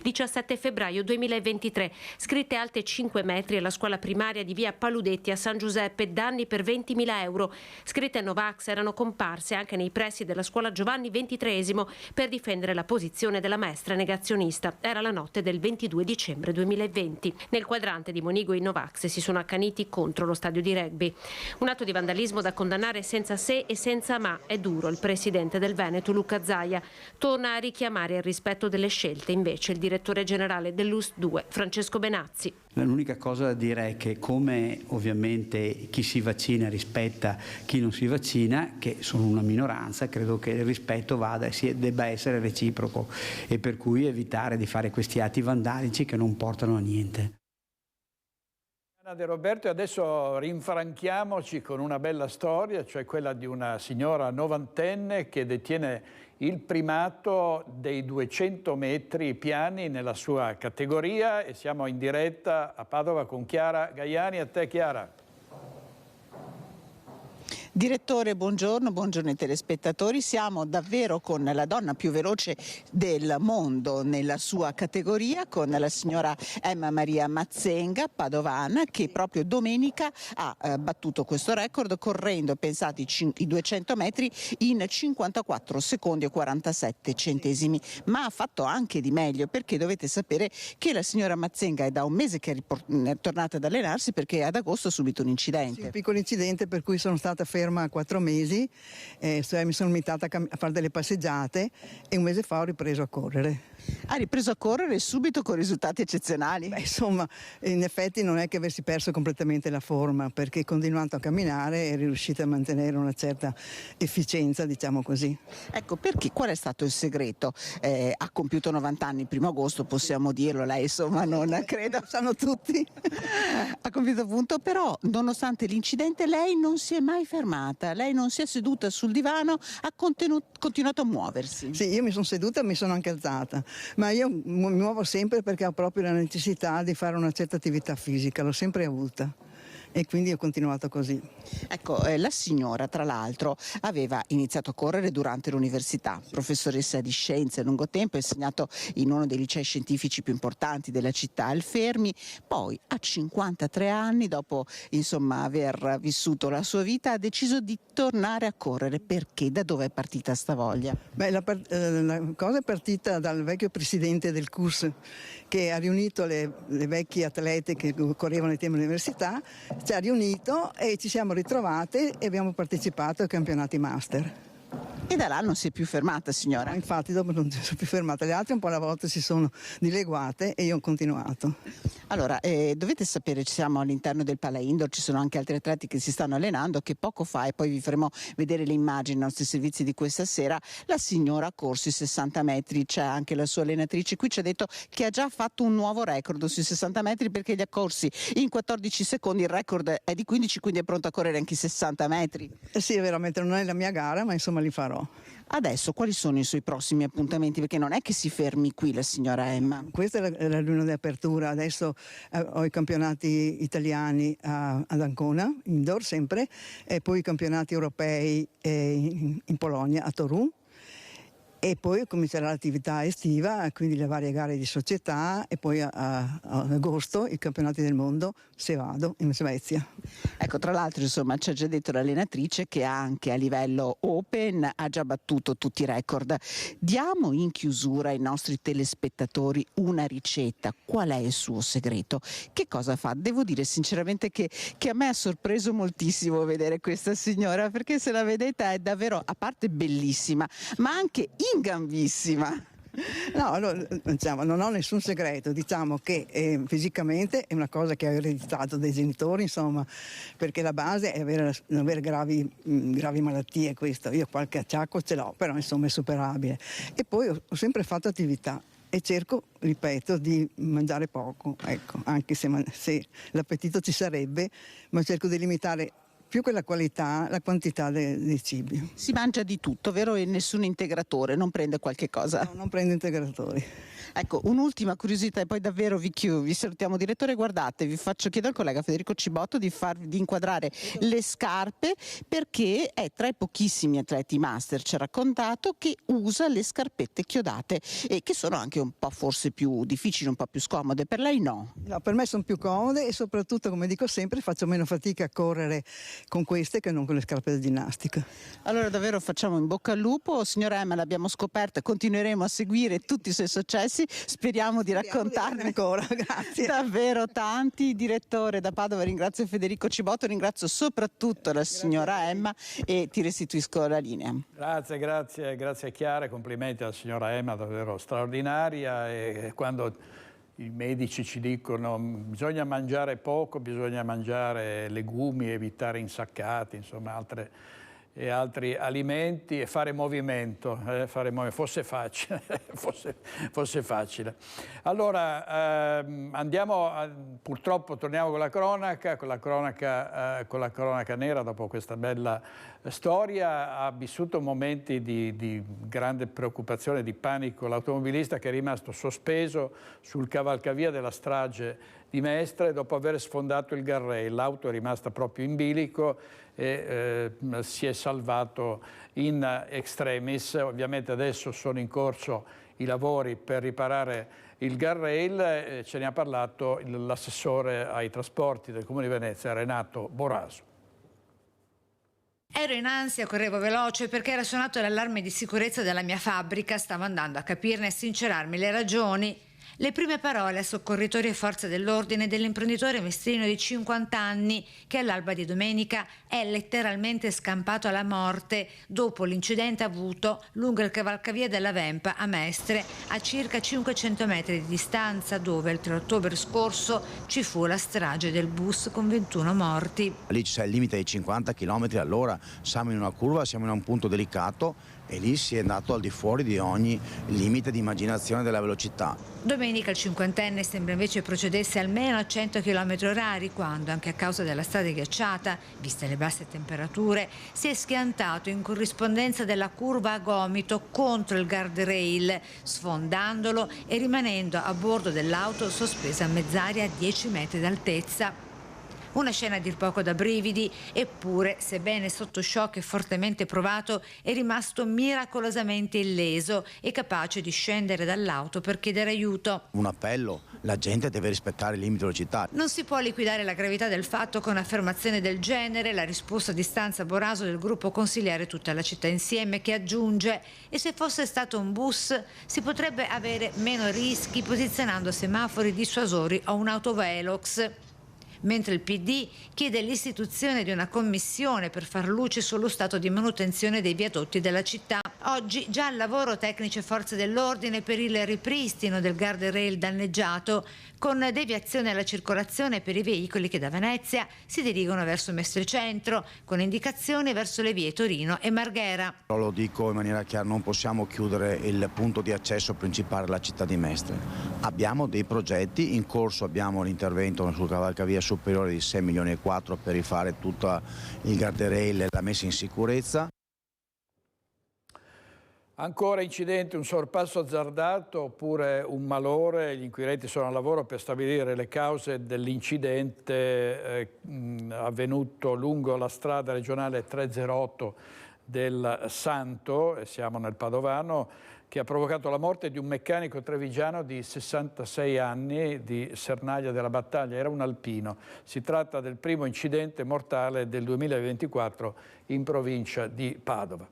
17 febbraio 2023, scritte alte 5 metri alla scuola primaria di via Paludetti a San Giuseppe, danni per 20.000 euro. Scritte Novax erano comparse anche nei pressi della scuola Giovanni XXIII per difendere la posizione della maestra negazionista. Era la notte del 22 dicembre 2020. Nel quadrante di Monigo i Novax si sono accaniti contro lo stadio di rugby. Un atto di vandalismo da condannare senza se e senza ma. È duro il presidente del Veneto Luca Zaia. Torna a richiamare il rispetto delle scelte invece il direttore generale dell'UST 2, Francesco Benazzi. L'unica cosa da dire è che, come ovviamente chi si vaccina rispetta chi non si vaccina, che sono una minoranza, credo che il rispetto debba essere reciproco, e per cui evitare di fare questi atti vandalici che non portano a niente. De Roberto, e adesso rinfranchiamoci con una bella storia, cioè quella di una signora novantenne che detiene il primato dei 200 metri piani nella sua categoria, e siamo in diretta a Padova con Chiara Gaiani. A te, Chiara. Direttore, buongiorno ai telespettatori. Siamo davvero con la donna più veloce del mondo nella sua categoria, con la signora Emma Maria Mazzenga, padovana, che proprio domenica ha battuto questo record correndo, pensate, i 200 metri in 54 secondi e 47 centesimi. Ma ha fatto anche di meglio, perché dovete sapere che la signora Mazzenga è da un mese che è tornata ad allenarsi, perché ad agosto ha subito un incidente. Sì, un piccolo incidente per cui sono stata ferma ferma 4 mesi, cioè mi sono limitata a fare delle passeggiate e un mese fa ho ripreso a correre. Ha ripreso a correre subito con risultati eccezionali? Beh, insomma, in effetti non è che avessi perso completamente la forma, perché continuando a camminare eri riuscita a mantenere una certa efficienza, diciamo così. Ecco, perché? Qual è stato il segreto? Ha compiuto 90 anni il 1° agosto, possiamo dirlo, lei insomma non credo, sanno tutti. Ha compiuto appunto, però nonostante l'incidente lei non si è mai fermata, lei non si è seduta sul divano, ha continuato a muoversi. Sì, io mi sono seduta e mi sono anche alzata. Ma io mi muovo sempre perché ho proprio la necessità di fare una certa attività fisica, l'ho sempre avuta e quindi ho continuato così. Ecco, la signora tra l'altro aveva iniziato a correre durante l'università, professoressa di scienze a lungo tempo, ha insegnato in uno dei licei scientifici più importanti della città, al Fermi, poi a 53 anni, dopo insomma aver vissuto la sua vita, ha deciso di tornare a correre. Perché? Da dove è partita sta voglia? Beh, la cosa è partita dal vecchio presidente del CUS, che ha riunito le vecchie atlete che correvano ai tempi dell'università, ci ha riunito e ci siamo ritrovate e abbiamo partecipato ai campionati master. E da là non si è più fermata, signora? Infatti dopo non si è più fermata, le altre un po' alla volta si sono dileguate e io ho continuato. Allora, dovete sapere, siamo all'interno del Pala Indoor, ci sono anche altri atleti che si stanno allenando, che poco fa, e poi vi faremo vedere le immagini nei nostri servizi di questa sera, la signora ha corso i 60 metri, c'è anche la sua allenatrice qui, ci ha detto che ha già fatto un nuovo record sui 60 metri perché li ha corsi in 14 secondi, il record è di 15, quindi è pronto a correre anche i 60 metri. Sì, veramente non è la mia gara, ma insomma li farò. Adesso quali sono i suoi prossimi appuntamenti? Perché non è che si fermi qui la signora Emma. Questa è la riunione di apertura, adesso ho i campionati italiani ad Ancona, indoor sempre, e poi i campionati europei in Polonia, a Torun. E poi comincerà l'attività estiva, quindi le varie gare di società, e poi a agosto i campionati del mondo, se vado, in Svezia. Ecco, tra l'altro insomma ci ha già detto l'allenatrice che anche a livello open ha già battuto tutti i record. Diamo in chiusura ai nostri telespettatori una ricetta. Qual è il suo segreto? Che cosa fa? Devo dire sinceramente che a me ha sorpreso moltissimo vedere questa signora, perché se la vedete è davvero, a parte bellissima, ma anche ingambissima. No, allora, diciamo, non ho nessun segreto, diciamo che fisicamente è una cosa che ho ereditato dai genitori, insomma, perché la base è non avere gravi malattie, questo. Io qualche acciacco ce l'ho, però insomma è superabile. E poi ho sempre fatto attività e cerco, ripeto, di mangiare poco, ecco, anche se l'appetito ci sarebbe, ma cerco di limitare più che la qualità, la quantità dei cibi. Si mangia di tutto, vero? E nessun integratore, non prende qualche cosa? No, non prendo integratori. Ecco, un'ultima curiosità e poi davvero vi salutiamo. Direttore, guardate, chiedo al collega Federico Cibotto di inquadrare le scarpe, perché è tra i pochissimi atleti master, ci ha raccontato, che usa le scarpette chiodate e che sono anche un po' forse più difficili, un po' più scomode. Per lei no? No, per me sono più comode e soprattutto, come dico sempre, faccio meno fatica a correre con queste che non con le scarpe da ginnastica. Allora davvero facciamo in bocca al lupo. Signora Emma, l'abbiamo scoperta e continueremo a seguire tutti i suoi successi. Speriamo di raccontarne ancora, grazie. Davvero tanti. Direttore, da Padova ringrazio Federico Cibotto, ringrazio soprattutto la signora Emma e ti restituisco la linea. Grazie Chiara, complimenti alla signora Emma, davvero straordinaria, e quando i medici ci dicono bisogna mangiare poco, bisogna mangiare legumi, evitare insaccati, insomma altri alimenti e fare movimento, fosse facile, fosse facile. Allora purtroppo torniamo con la cronaca nera. Dopo questa bella storia ha vissuto momenti di grande preoccupazione, di panico l'automobilista, che è rimasto sospeso sul cavalcavia della strage di Mestre dopo aver sfondato il guardrail. L'auto è rimasta proprio in bilico e si è salvato in extremis. Ovviamente adesso sono in corso i lavori per riparare il guardrail, ce ne ha parlato l'assessore ai trasporti del Comune di Venezia, Renato Boraso. Ero in ansia, correvo veloce perché era suonato l'allarme di sicurezza della mia fabbrica, stavo andando a capirne e sincerarmi le ragioni. Le prime parole a soccorritori e forze dell'ordine dell'imprenditore mestrino di 50 anni che all'alba di domenica è letteralmente scampato alla morte dopo l'incidente avuto lungo il cavalcavia della Vempa a Mestre, a circa 500 metri di distanza, dove il 3 ottobre scorso ci fu la strage del bus con 21 morti. Lì c'è il limite di 50 km all'ora, siamo in una curva, siamo in un punto delicato e lì si è andato al di fuori di ogni limite di immaginazione della velocità. Domenica il cinquantenne sembra invece procedesse almeno a 100 km/h quando, anche a causa della strada ghiacciata, viste le basse temperature, si è schiantato in corrispondenza della curva a gomito contro il guardrail, sfondandolo e rimanendo a bordo dell'auto sospesa a mezz'aria a 10 metri d'altezza. Una scena a dir poco da brividi, eppure, sebbene sotto shock e fortemente provato, è rimasto miracolosamente illeso e capace di scendere dall'auto per chiedere aiuto. Un appello, la gente deve rispettare i limiti di velocità. Non si può liquidare la gravità del fatto con affermazioni del genere, la risposta di Stanza Boraso del gruppo consigliare Tutta la città insieme, che aggiunge: e se fosse stato un bus si potrebbe avere meno rischi posizionando semafori dissuasori o un autovelox. Mentre il PD chiede l'istituzione di una commissione per far luce sullo stato di manutenzione dei viadotti della città. Oggi già al lavoro tecnici e forze dell'ordine per il ripristino del guardrail danneggiato, con deviazione alla circolazione per i veicoli che da Venezia si dirigono verso Mestre Centro, con indicazioni verso le vie Torino e Marghera. Lo dico in maniera chiara, non possiamo chiudere il punto di accesso principale alla città di Mestre. Abbiamo dei progetti, in corso abbiamo l'intervento sul cavalcavia superiore di 6,4 milioni per rifare tutto il guardrail e la messa in sicurezza. Ancora incidenti, un sorpasso azzardato oppure un malore. Gli inquirenti sono al lavoro per stabilire le cause dell'incidente avvenuto lungo la strada regionale 308 del Santo, e siamo nel Padovano, che ha provocato la morte di un meccanico trevigiano di 66 anni di Sernaglia della Battaglia. Era un alpino. Si tratta del primo incidente mortale del 2024 in provincia di Padova.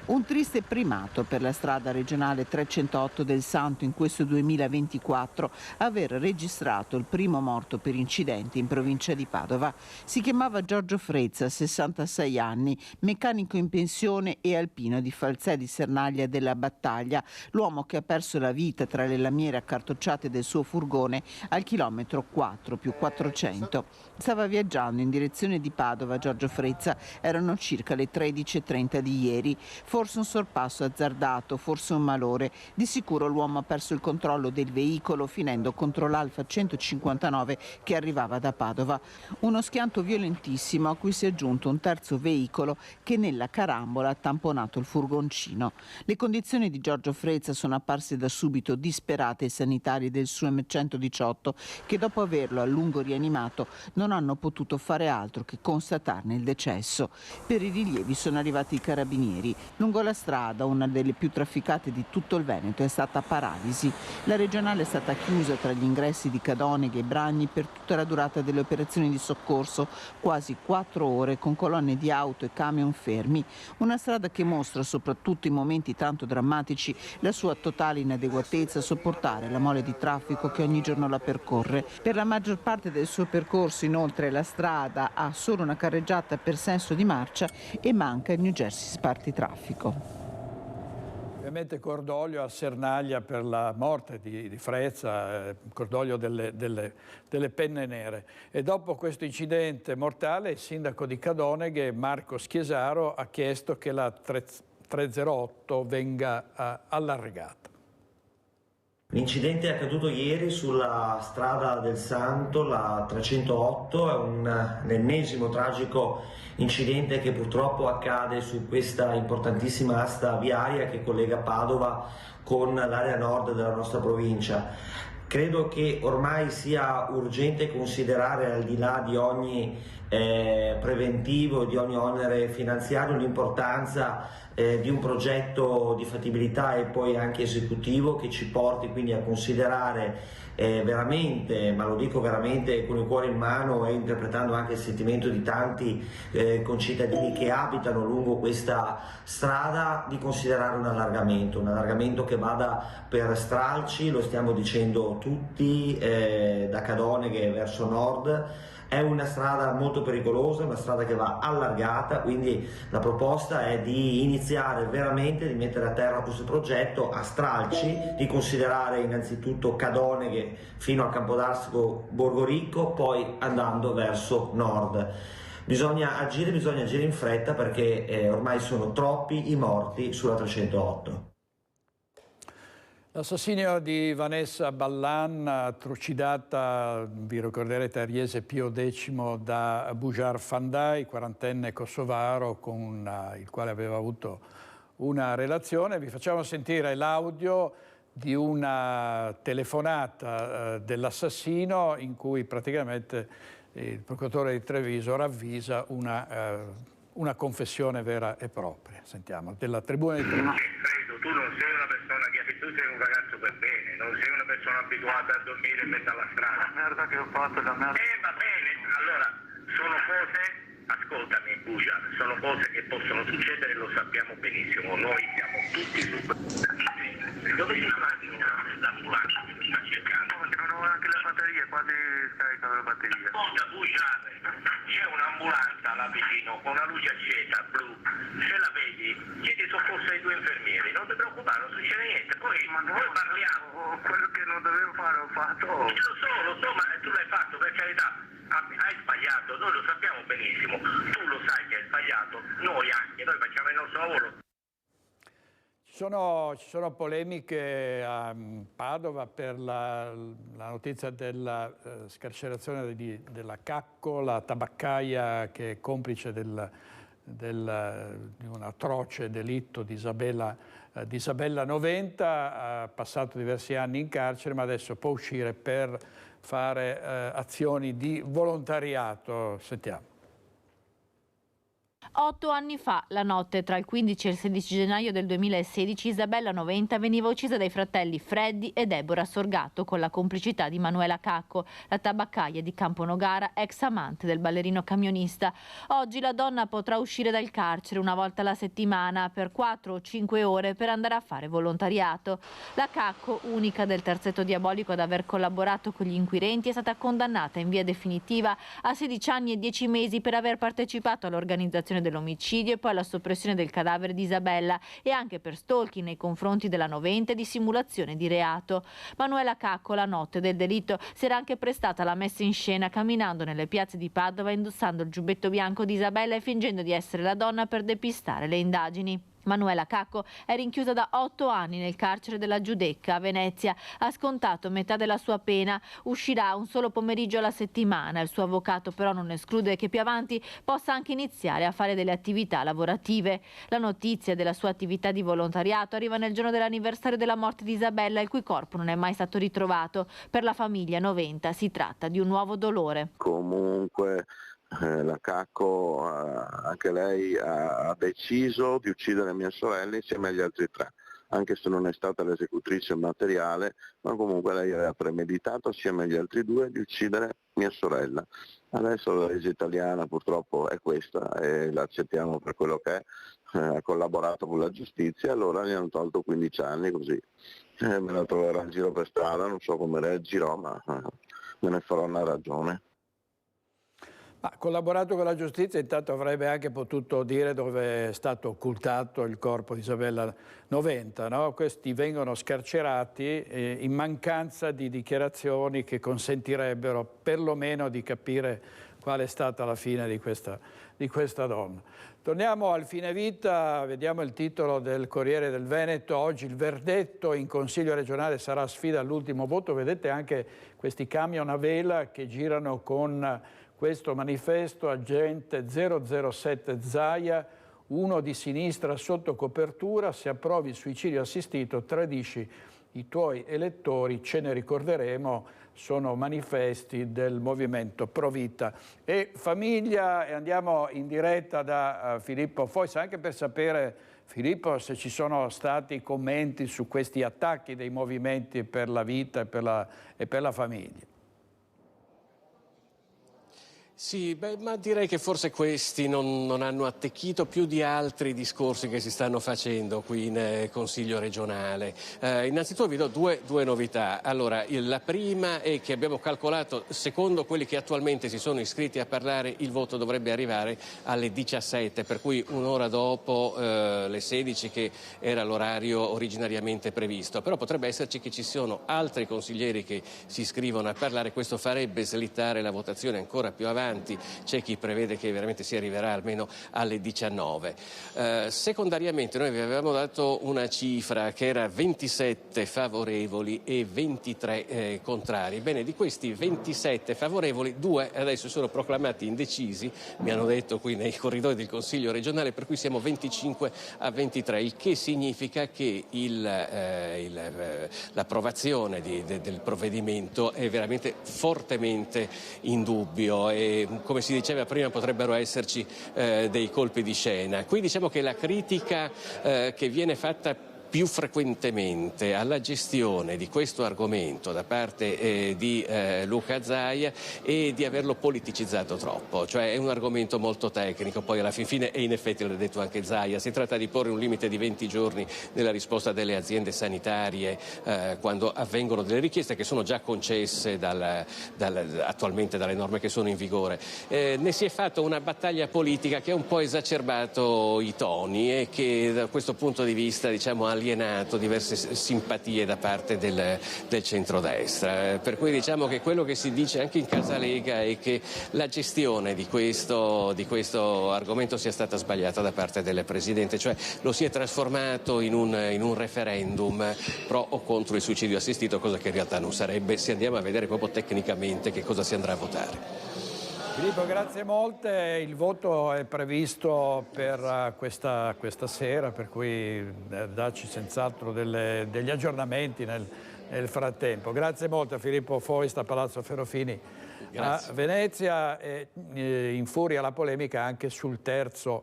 Un triste primato per la strada regionale 308 del Santo in questo 2024, aver registrato il primo morto per incidente in provincia di Padova. Si chiamava Giorgio Frezza, 66 anni, meccanico in pensione e alpino di Falzè di Sernaglia della Battaglia, l'uomo che ha perso la vita tra le lamiere accartocciate del suo furgone al chilometro 4+400. Stava viaggiando in direzione di Padova Giorgio Frezza, erano circa le 13:30 di ieri. Forse un sorpasso azzardato, forse un malore. Di sicuro l'uomo ha perso il controllo del veicolo finendo contro l'Alfa 159 che arrivava da Padova. Uno schianto violentissimo a cui si è aggiunto un terzo veicolo che nella carambola ha tamponato il furgoncino. Le condizioni di Giorgio Frezza sono apparse da subito disperate ai sanitari del SUEM 118 che dopo averlo a lungo rianimato non hanno potuto fare altro che constatarne il decesso. Per i rilievi sono arrivati i carabinieri. Lungo la strada, una delle più trafficate di tutto il Veneto, è stata paralisi. La regionale è stata chiusa tra gli ingressi di Cadoneghe e Bragni per tutta la durata delle operazioni di soccorso, quasi 4 ore con colonne di auto e camion fermi. Una strada che mostra, soprattutto in momenti tanto drammatici, la sua totale inadeguatezza a sopportare la mole di traffico che ogni giorno la percorre. Per la maggior parte del suo percorso, inoltre, la strada ha solo una carreggiata per senso di marcia e manca il New Jersey Sparti Traffico. Ovviamente cordoglio a Sernaglia per la morte di Frezza, cordoglio delle penne nere. E dopo questo incidente mortale il sindaco di Cadoneghe, Marco Schiesaro, ha chiesto che la 308 venga allargata. L'incidente è accaduto ieri sulla strada del Santo, la 308, è un ennesimo tragico incidente che purtroppo accade su questa importantissima asta viaria che collega Padova con l'area nord della nostra provincia. Credo che ormai sia urgente considerare, al di là di ogni preventivo e di ogni onere finanziario, l'importanza di un progetto di fattibilità e poi anche esecutivo che ci porti quindi a considerare veramente, ma lo dico veramente con il cuore in mano e interpretando anche il sentimento di tanti concittadini che abitano lungo questa strada, di considerare un allargamento che vada per stralci, lo stiamo dicendo tutti, da Cadoneghe verso nord. È una strada molto pericolosa, una strada che va allargata, quindi la proposta è di iniziare veramente, di mettere a terra questo progetto a stralci, di considerare innanzitutto Cadoneghe fino a Campodarsco Borgoricco, poi andando verso nord. Bisogna agire in fretta perché ormai sono troppi i morti sulla 308. L'assassinio di Vanessa Ballan, trucidata, vi ricorderete, a Riese Pio X da Bujar Fandaj, quarantenne kosovaro con il quale aveva avuto una relazione. Vi facciamo sentire l'audio di una telefonata dell'assassino in cui praticamente il procuratore di Treviso ravvisa una confessione vera e propria. Sentiamo, della tribuna di Treviso. Tu non sei una persona tu sei un ragazzo per bene, non sei una persona abituata a dormire in mezzo alla strada. La merda che ho fatto, la merda. Va bene, allora sono cose, ascoltami Bujar, sono cose che possono succedere, lo sappiamo benissimo, noi siamo tutti su. Dove si macchina? L'ambulanza che mi sta cercando? Perché non ho anche la batteria, quasi scarica la batteria. Ascolta Bujar, c'è un'ambulanza là vicino con una luce accesa, blu, se la vedi, chiedi soccorso ai 2 infermieri, non ti preoccupare, non succede niente, poi parliamo. Quello che non dovevo fare ho fatto. Lo so, ma tu l'hai fatto, per carità, hai sbagliato, noi lo sappiamo benissimo, tu lo sai che hai sbagliato, noi anche, noi facciamo il nostro lavoro. Ci sono polemiche a Padova per la notizia della scarcerazione della Cacco, la tabaccaia che è complice di un atroce delitto di Isabella Noventa, ha passato diversi anni in carcere ma adesso può uscire per fare azioni di volontariato. Sentiamo. 8 anni fa, la notte tra il 15 e il 16 gennaio del 2016, Isabella Noventa veniva uccisa dai fratelli Freddy e Deborah Sorgato con la complicità di Manuela Cacco, la tabaccaia di Camponogara, ex amante del ballerino camionista. Oggi la donna potrà uscire dal carcere una volta alla settimana per 4 o 5 ore per andare a fare volontariato. La Cacco, unica del terzetto diabolico ad aver collaborato con gli inquirenti, è stata condannata in via definitiva a 16 anni e 10 mesi per aver partecipato all'organizzazione dell'omicidio e poi alla soppressione del cadavere di Isabella e anche per stalking nei confronti della Noventa e di simulazione di reato. Manuela Cacco, la notte del delitto, si era anche prestata alla messa in scena camminando nelle piazze di Padova indossando il giubbetto bianco di Isabella e fingendo di essere la donna per depistare le indagini. Manuela Cacco è rinchiusa da 8 anni nel carcere della Giudecca a Venezia. Ha scontato metà della sua pena, uscirà un solo pomeriggio alla settimana. Il suo avvocato però non esclude che più avanti possa anche iniziare a fare delle attività lavorative. La notizia della sua attività di volontariato arriva nel giorno dell'anniversario della morte di Isabella, il cui corpo non è mai stato ritrovato. Per la famiglia Noventa si tratta di un nuovo dolore. Comunque la Cacco, anche lei ha deciso di uccidere mia sorella insieme agli altri 3, anche se non è stata l'esecutrice materiale, ma comunque lei aveva premeditato assieme agli altri 2 di uccidere mia sorella. Adesso la legge italiana purtroppo è questa e la accettiamo per quello che è, ha collaborato con la giustizia, allora gli hanno tolto 15 anni così. Me la troverò in giro per strada, non so come reagirò, ma me ne farò una ragione. Ha collaborato con la giustizia, intanto avrebbe anche potuto dire dove è stato occultato il corpo di Isabella Noventa, no? Questi vengono scarcerati in mancanza di dichiarazioni che consentirebbero perlomeno di capire qual è stata la fine di questa donna. Torniamo al fine vita, vediamo il titolo del Corriere del Veneto. Oggi il verdetto in Consiglio regionale sarà sfida all'ultimo voto. Vedete anche questi camion a vela che girano con questo manifesto: agente 007 Zaia, uno di sinistra sotto copertura, se approvi il suicidio assistito tradisci i tuoi elettori, ce ne ricorderemo, sono manifesti del movimento Pro Vita e Famiglia. E andiamo in diretta da Filippo Fois, anche per sapere, Filippo, se ci sono stati commenti su questi attacchi dei movimenti per la vita e per la famiglia. Sì, ma direi che forse questi non hanno attecchito più di altri discorsi che si stanno facendo qui in Consiglio regionale. Innanzitutto vi do due novità. Allora, la prima è che abbiamo calcolato, secondo quelli che attualmente si sono iscritti a parlare, il voto dovrebbe arrivare alle 17, per cui un'ora dopo le 16 che era l'orario originariamente previsto. Però potrebbe esserci che ci siano altri consiglieri che si iscrivono a parlare, questo farebbe slittare la votazione ancora più avanti. C'è chi prevede che veramente si arriverà almeno alle 19. Secondariamente noi vi avevamo dato una cifra che era 27 favorevoli e 23 contrari. Bene, di questi 27 favorevoli, 2 adesso sono proclamati indecisi, mi hanno detto qui nei corridoi del Consiglio regionale, per cui siamo 25 a 23, il che significa che l'approvazione del provvedimento è veramente fortemente in dubbio e, come si diceva prima, potrebbero esserci dei colpi di scena. Qui diciamo che la critica che viene fatta più frequentemente alla gestione di questo argomento da parte di Luca Zaia e di averlo politicizzato troppo, cioè è un argomento molto tecnico, poi alla fin fine, e in effetti l'ha detto anche Zaia, si tratta di porre un limite di 20 giorni nella risposta delle aziende sanitarie quando avvengono delle richieste che sono già concesse attualmente dalle norme che sono in vigore. Ne si è fatta una battaglia politica che ha un po' esacerbato i toni e che da questo punto di vista, diciamo, ha alienato diverse simpatie da parte del centrodestra, per cui diciamo che quello che si dice anche in casa Lega è che la gestione di questo argomento sia stata sbagliata da parte del Presidente, cioè lo si è trasformato in un referendum pro o contro il suicidio assistito, cosa che in realtà non sarebbe, se andiamo a vedere proprio tecnicamente che cosa si andrà a votare. Filippo, grazie molte. Il voto è previsto per questa sera, per cui dacci senz'altro degli aggiornamenti nel frattempo. Grazie molto a Filippo Fois da Palazzo Ferrofini a Venezia. Infuria la polemica anche sul terzo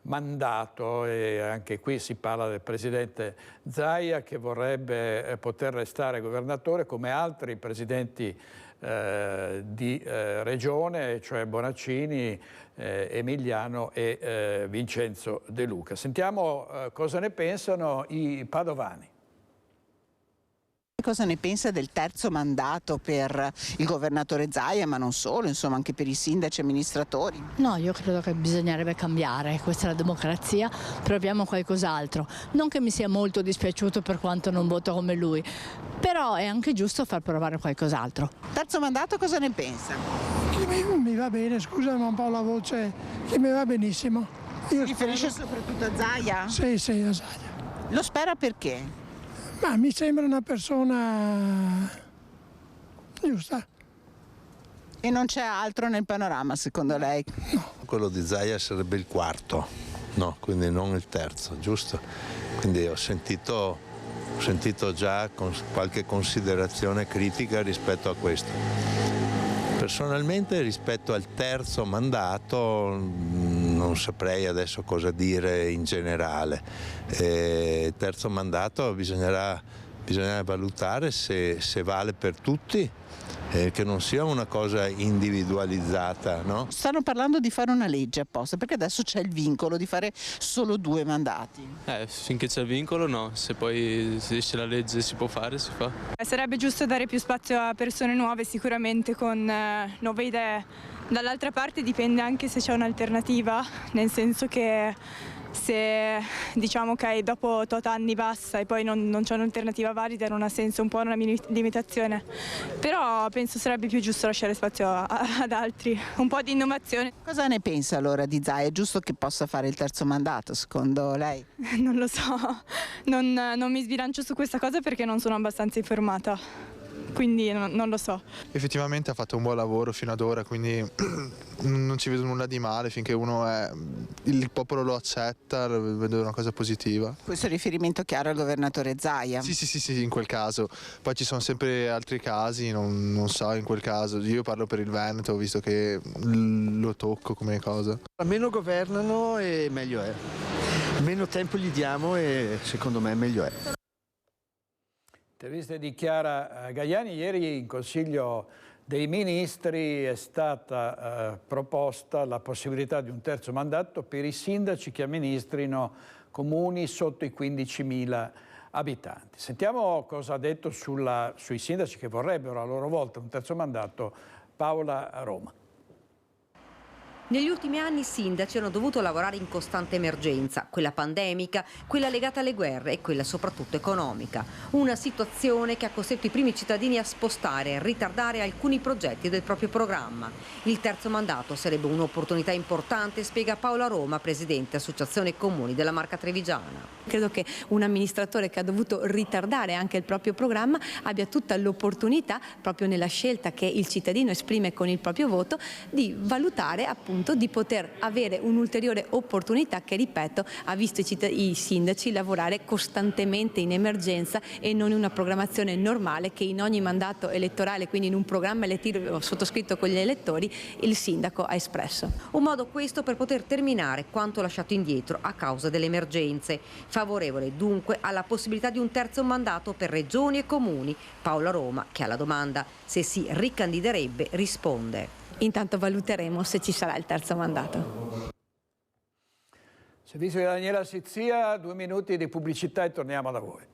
mandato e anche qui si parla del presidente Zaia che vorrebbe poter restare governatore come altri presidenti di regione, cioè Bonaccini, Emiliano e Vincenzo De Luca. Sentiamo cosa ne pensano i padovani. Cosa ne pensa del terzo mandato per il governatore Zaia, ma non solo, insomma anche per i sindaci e amministratori? No, io credo che bisognerebbe cambiare, questa è la democrazia, proviamo qualcos'altro. Non che mi sia molto dispiaciuto per quanto non voto come lui, però è anche giusto far provare qualcos'altro. Terzo mandato cosa ne pensa? Che mi va bene, scusa ma un po' la voce, che mi va benissimo. Si riferisce soprattutto a Zaia? Sì, a Zaia. Lo spera perché? Ma mi sembra una persona giusta. E non c'è altro nel panorama secondo lei? No. Quello di Zaia sarebbe il quarto, no, quindi non il terzo, giusto? Quindi ho sentito già qualche considerazione critica rispetto a questo. Personalmente rispetto al terzo mandato non saprei adesso cosa dire in generale. Il terzo mandato bisognerà valutare se vale per tutti, che non sia una cosa individualizzata, no? Stanno parlando di fare una legge apposta, perché adesso c'è il vincolo di fare solo 2 mandati. Finché c'è il vincolo no, se poi si esce la legge si può fare, si fa. Sarebbe giusto dare più spazio a persone nuove, sicuramente con nuove idee. Dall'altra parte dipende anche se c'è un'alternativa, nel senso che se diciamo che dopo tot anni basta e poi non c'è un'alternativa valida non ha senso, un po' una limitazione, però penso sarebbe più giusto lasciare spazio ad altri, un po' di innovazione. Cosa ne pensa allora di Zaia? È giusto che possa fare il terzo mandato secondo lei? Non lo so, non mi sbilancio su questa cosa perché non sono abbastanza informata. quindi non lo so. Effettivamente ha fatto un buon lavoro fino ad ora, quindi non ci vedo nulla di male finché il popolo lo accetta, lo vedo una cosa positiva. Questo è riferimento chiaro al governatore Zaia? Sì, in quel caso. Poi ci sono sempre altri casi, non so in quel caso. Io parlo per il Veneto, visto che lo tocco come cosa. Meno governano e meglio è. Meno tempo gli diamo e secondo me meglio è. Interviste di Chiara Gaiani. Ieri in Consiglio dei Ministri è stata proposta la possibilità di un terzo mandato per i sindaci che amministrino comuni sotto i 15.000 abitanti. Sentiamo cosa ha detto sui sindaci che vorrebbero a loro volta un terzo mandato Paola Roma. Negli ultimi anni i sindaci hanno dovuto lavorare in costante emergenza, quella pandemica, quella legata alle guerre e quella soprattutto economica. Una situazione che ha costretto i primi cittadini a spostare e ritardare alcuni progetti del proprio programma. Il terzo mandato sarebbe un'opportunità importante, spiega Paola Roma, presidente Associazione Comuni della Marca Trevigiana. Credo che un amministratore che ha dovuto ritardare anche il proprio programma abbia tutta l'opportunità, proprio nella scelta che il cittadino esprime con il proprio voto, di valutare appunto di poter avere un'ulteriore opportunità che, ripeto, ha visto i sindaci lavorare costantemente in emergenza e non in una programmazione normale che in ogni mandato elettorale, quindi in un programma elettivo sottoscritto con gli elettori, il sindaco ha espresso. Un modo questo per poter terminare quanto lasciato indietro a causa delle emergenze. Favorevole dunque alla possibilità di un terzo mandato per regioni e comuni. Paola Roma, che alla domanda se si ricandiderebbe, risponde: intanto valuteremo se ci sarà il terzo mandato. Servizio di Daniela Sizia, 2 minuti di pubblicità e torniamo da voi.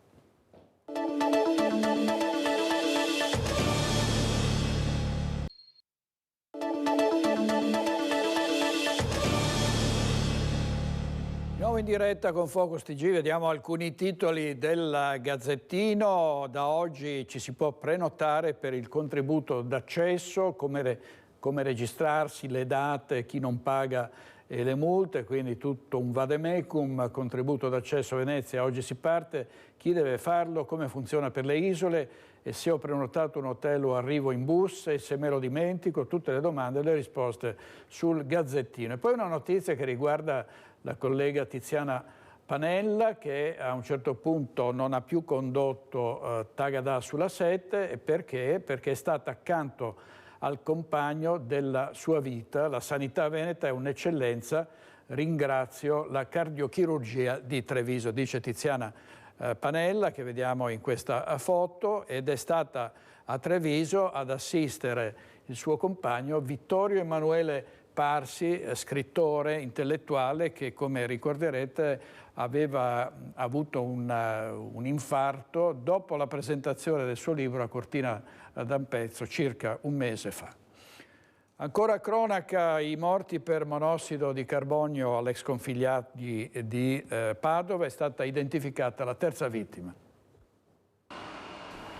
Nuovo in diretta con Focus TG, vediamo alcuni titoli del Gazzettino. Da oggi ci si può prenotare per il contributo d'accesso, come registrarsi, le date, chi non paga e le multe, quindi tutto un vademecum, contributo d'accesso a Venezia. Oggi si parte, chi deve farlo, come funziona per le isole e se ho prenotato un hotel o arrivo in bus e se me lo dimentico, tutte le domande e le risposte sul Gazzettino. E poi una notizia che riguarda la collega Tiziana Panella, che a un certo punto non ha più condotto Tagadà sulla 7, perché è stata accanto al compagno della sua vita. La sanità veneta è un'eccellenza, ringrazio la cardiochirurgia di Treviso, dice Tiziana Panella, che vediamo in questa foto, ed è stata a Treviso ad assistere il suo compagno Vittorio Emanuele Parsi, scrittore, intellettuale, che come ricorderete aveva avuto un infarto dopo la presentazione del suo libro a Cortina d'Ampezzo circa un mese fa. Ancora cronaca, i morti per monossido di carbonio all'ex Configliati di Padova, è stata identificata la terza vittima.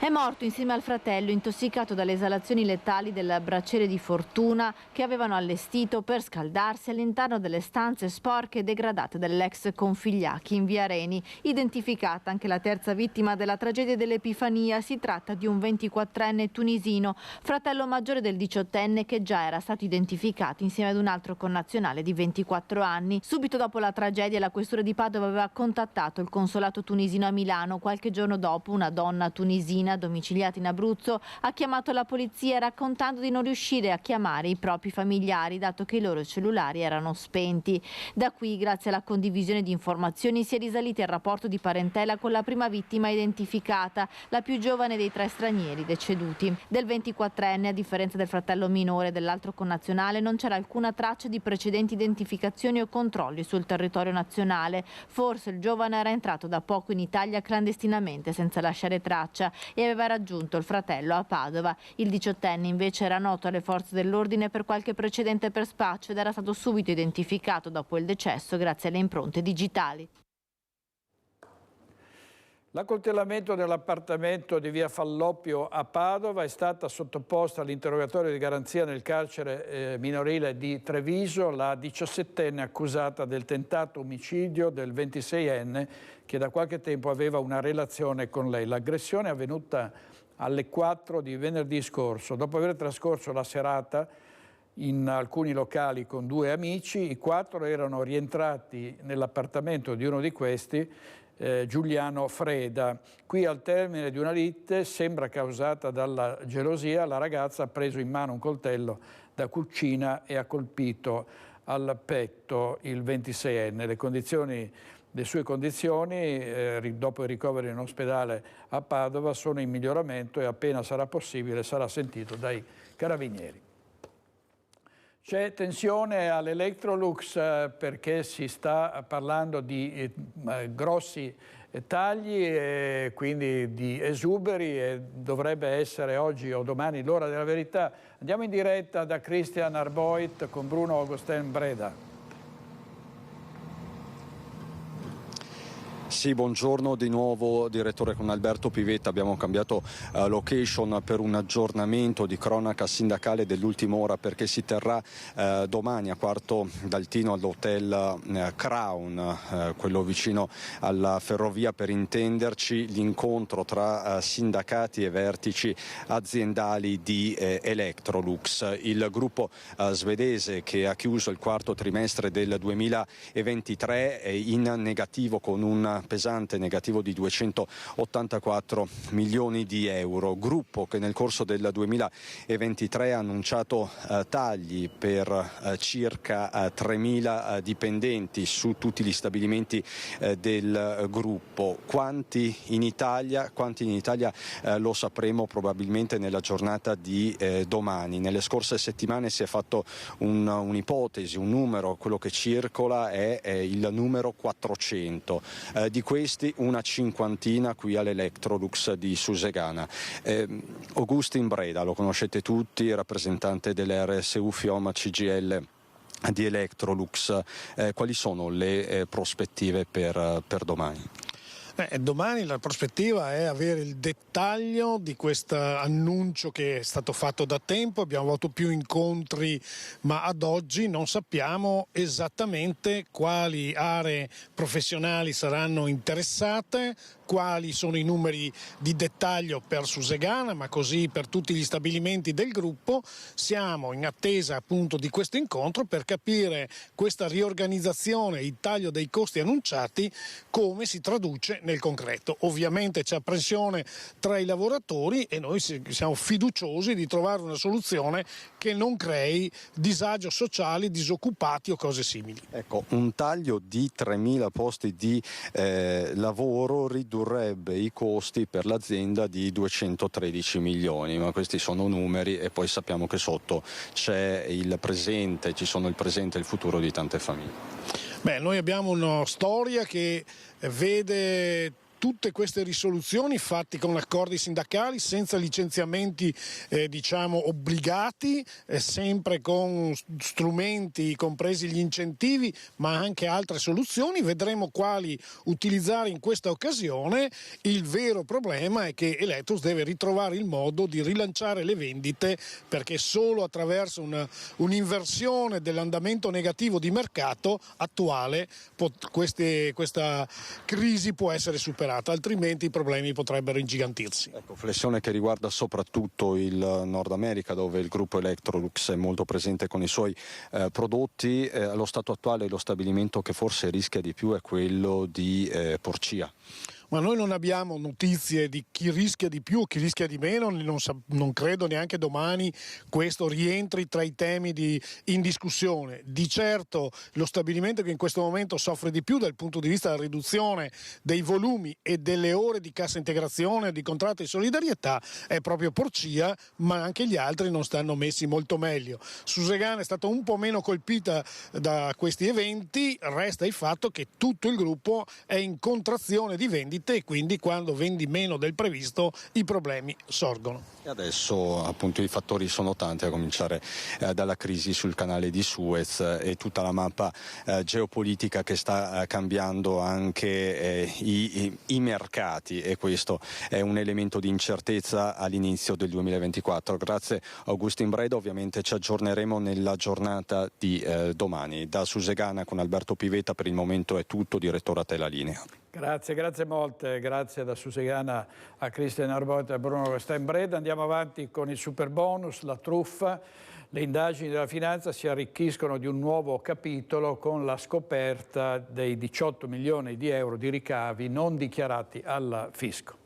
È morto insieme al fratello intossicato dalle esalazioni letali del braciere di Fortuna che avevano allestito per scaldarsi all'interno delle stanze sporche e degradate dell'ex Configliachi in via Reni. Identificata anche la terza vittima della tragedia dell'Epifania, si tratta di un 24enne tunisino, fratello maggiore del 18enne che già era stato identificato insieme ad un altro connazionale di 24 anni. Subito dopo la tragedia la questura di Padova aveva contattato il consolato tunisino a Milano. Qualche giorno dopo una donna tunisina domiciliata in Abruzzo ha chiamato la polizia raccontando di non riuscire a chiamare i propri familiari dato che i loro cellulari erano spenti. Da qui, grazie alla condivisione di informazioni, si è risaliti al rapporto di parentela con la prima vittima identificata, la più giovane dei 3 stranieri deceduti. Del 24enne, a differenza del fratello minore e dell'altro connazionale, non c'era alcuna traccia di precedenti identificazioni o controlli sul territorio nazionale. Forse il giovane era entrato da poco in Italia clandestinamente senza lasciare traccia e aveva raggiunto il fratello a Padova. Il 18enne invece era noto alle forze dell'ordine per qualche precedente per spaccio ed era stato subito identificato dopo il decesso grazie alle impronte digitali. L'accoltellamento dell'appartamento di via Falloppio a Padova è stata sottoposta all'interrogatorio di garanzia nel carcere minorile di Treviso la 17enne accusata del tentato omicidio del 26enne che da qualche tempo aveva una relazione con lei. L'aggressione è avvenuta alle 4 di venerdì scorso. Dopo aver trascorso la serata in alcuni locali con 2 amici, i 4 erano rientrati nell'appartamento di uno di questi, Giuliano Freda. Qui, al termine di una lite, sembra causata dalla gelosia, la ragazza ha preso in mano un coltello da cucina e ha colpito al petto il 26enne. Le sue condizioni, dopo il ricovero in ospedale a Padova, sono in miglioramento e appena sarà possibile sarà sentito dai carabinieri. C'è tensione all'Electrolux perché si sta parlando di grossi tagli, quindi di esuberi, e dovrebbe essere oggi o domani l'ora della verità. Andiamo in diretta da Christian Arboit con Bruno Augustin Breda. Sì, buongiorno di nuovo direttore con Alberto Pivetta. Abbiamo cambiato location per un aggiornamento di cronaca sindacale dell'ultima ora, perché si terrà domani a Quarto d'Altino all'hotel Crown, quello vicino alla ferrovia, per intenderci, l'incontro tra sindacati e vertici aziendali di Electrolux, il gruppo svedese che ha chiuso il quarto trimestre del 2023 in negativo, con un pesante negativo di 284 milioni di euro. Gruppo che nel corso del 2023 ha annunciato tagli per circa 3.000 dipendenti su tutti gli stabilimenti del gruppo. Quanti in Italia lo sapremo probabilmente nella giornata di domani. Nelle scorse settimane si è fatto un'ipotesi, un numero, quello che circola è il numero 400. Di questi una cinquantina qui all'Electrolux di Susegana. Augustin Breda, lo conoscete tutti, rappresentante dell'RSU Fioma CGL di Electrolux. Quali sono le prospettive per domani? Domani la prospettiva è avere il dettaglio di questo annuncio che è stato fatto da tempo. Abbiamo avuto più incontri, ma ad oggi non sappiamo esattamente quali aree professionali saranno interessate, quali sono i numeri di dettaglio per Susegana, ma così per tutti gli stabilimenti del gruppo. Siamo in attesa appunto di questo incontro per capire questa riorganizzazione, il taglio dei costi annunciati, come si traduce nel concreto. Ovviamente c'è pressione tra i lavoratori e noi siamo fiduciosi di trovare una soluzione che non crei disagio sociale, disoccupati o cose simili. Ecco, un taglio di 3.000 posti di lavoro ridurrebbe i costi per l'azienda di 213 milioni, ma questi sono numeri e poi sappiamo che sotto c'è il presente, ci sono il presente e il futuro di tante famiglie. Noi abbiamo una storia che vede tutte queste risoluzioni fatte con accordi sindacali, senza licenziamenti obbligati, sempre con strumenti compresi gli incentivi, ma anche altre soluzioni. Vedremo quali utilizzare in questa occasione. Il vero problema è che Electrolux deve ritrovare il modo di rilanciare le vendite, perché solo attraverso un'inversione dell'andamento negativo di mercato attuale questa crisi può essere superata. Altrimenti i problemi potrebbero ingigantirsi. Ecco, flessione che riguarda soprattutto il Nord America, dove il gruppo Electrolux è molto presente con i suoi prodotti. Allo stato attuale lo stabilimento che forse rischia di più è quello di Porcia. Ma noi non abbiamo notizie di chi rischia di più o chi rischia di meno, non credo neanche domani questo rientri tra i temi in discussione. Di certo lo stabilimento che in questo momento soffre di più dal punto di vista della riduzione dei volumi e delle ore di cassa integrazione, di contratto di solidarietà, è proprio Porcia, ma anche gli altri non stanno messi molto meglio. Susegana è stata un po' meno colpita da questi eventi, resta il fatto che tutto il gruppo è in contrazione di vendite e quindi quando vendi meno del previsto i problemi sorgono. E adesso appunto i fattori sono tanti, a cominciare dalla crisi sul canale di Suez e tutta la mappa geopolitica che sta cambiando anche i mercati, e questo è un elemento di incertezza all'inizio del 2024. Grazie Augustin Breda, ovviamente ci aggiorneremo nella giornata di domani. Da Susegana con Alberto Pivetta per il momento è tutto, direttore a te la linea. Grazie molte, grazie da Susegana a Cristian Arbote e a Bruno Steinbreda. Andiamo avanti con il superbonus, la truffa. Le indagini della finanza si arricchiscono di un nuovo capitolo con la scoperta dei 18 milioni di euro di ricavi non dichiarati al fisco.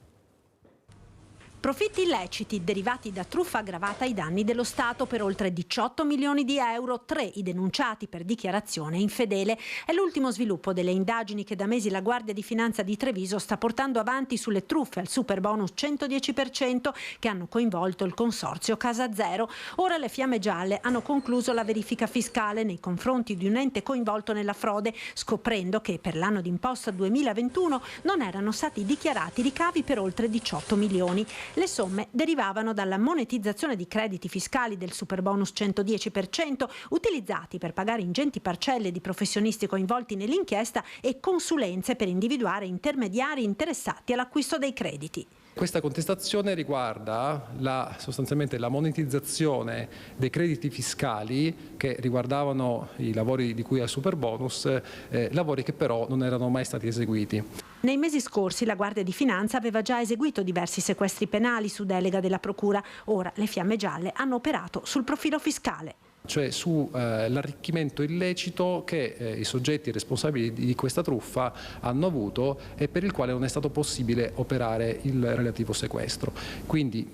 Profitti illeciti derivati da truffa aggravata ai danni dello Stato per oltre 18 milioni di euro, 3 i denunciati per dichiarazione infedele. È l'ultimo sviluppo delle indagini che da mesi la Guardia di Finanza di Treviso sta portando avanti sulle truffe al superbonus 110% che hanno coinvolto il consorzio Casa Zero. Ora le Fiamme Gialle hanno concluso la verifica fiscale nei confronti di un ente coinvolto nella frode, scoprendo che per l'anno d'imposta 2021 non erano stati dichiarati ricavi per oltre 18 milioni. Le somme derivavano dalla monetizzazione di crediti fiscali del superbonus 110%, utilizzati per pagare ingenti parcelle di professionisti coinvolti nell'inchiesta e consulenze per individuare intermediari interessati all'acquisto dei crediti. Questa contestazione riguarda sostanzialmente la monetizzazione dei crediti fiscali che riguardavano i lavori di cui al superbonus, lavori che però non erano mai stati eseguiti. Nei mesi scorsi la Guardia di Finanza aveva già eseguito diversi sequestri penali su delega della Procura. Ora le Fiamme Gialle hanno operato sul profilo fiscale. Cioè sull'arricchimento illecito che i soggetti responsabili di questa truffa hanno avuto e per il quale non è stato possibile operare il relativo sequestro. Quindi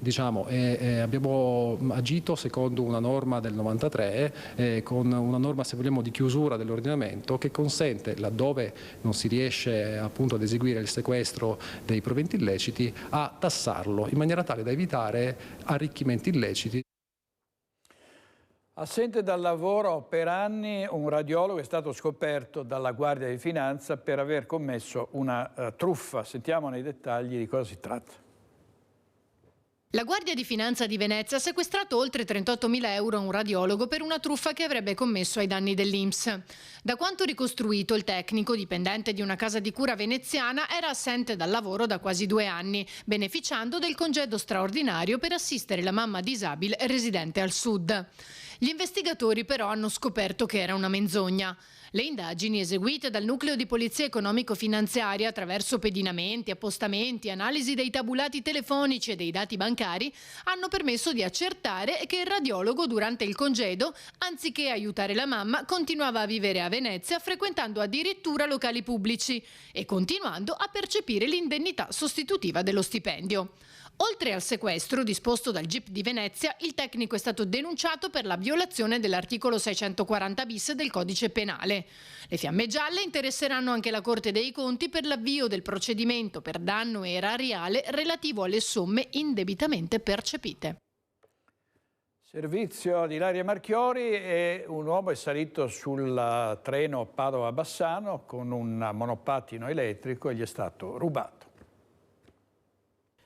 abbiamo agito secondo una norma del 93 con una norma, se vogliamo, di chiusura dell'ordinamento che consente, laddove non si riesce appunto ad eseguire il sequestro dei proventi illeciti, a tassarlo in maniera tale da evitare arricchimenti illeciti. Assente dal lavoro per anni, un radiologo è stato scoperto dalla Guardia di Finanza per aver commesso una truffa. Sentiamo nei dettagli di cosa si tratta. La Guardia di Finanza di Venezia ha sequestrato oltre 38.000 euro a un radiologo per una truffa che avrebbe commesso ai danni dell'INPS. Da quanto ricostruito, il tecnico, dipendente di una casa di cura veneziana, era assente dal lavoro da quasi 2 anni, beneficiando del congedo straordinario per assistere la mamma disabile residente al sud. Gli investigatori però hanno scoperto che era una menzogna. Le indagini eseguite dal Nucleo di Polizia Economico-Finanziaria attraverso pedinamenti, appostamenti, analisi dei tabulati telefonici e dei dati bancari hanno permesso di accertare che il radiologo durante il congedo, anziché aiutare la mamma, continuava a vivere a Venezia frequentando addirittura locali pubblici e continuando a percepire l'indennità sostitutiva dello stipendio. Oltre al sequestro disposto dal GIP di Venezia, il tecnico è stato denunciato per la violazione dell'articolo 640 bis del Codice Penale. Le Fiamme Gialle interesseranno anche la Corte dei Conti per l'avvio del procedimento per danno erariale relativo alle somme indebitamente percepite. Servizio di Ilaria Marchiori e un uomo è salito sul treno Padova-Bassano con un monopattino elettrico e gli è stato rubato.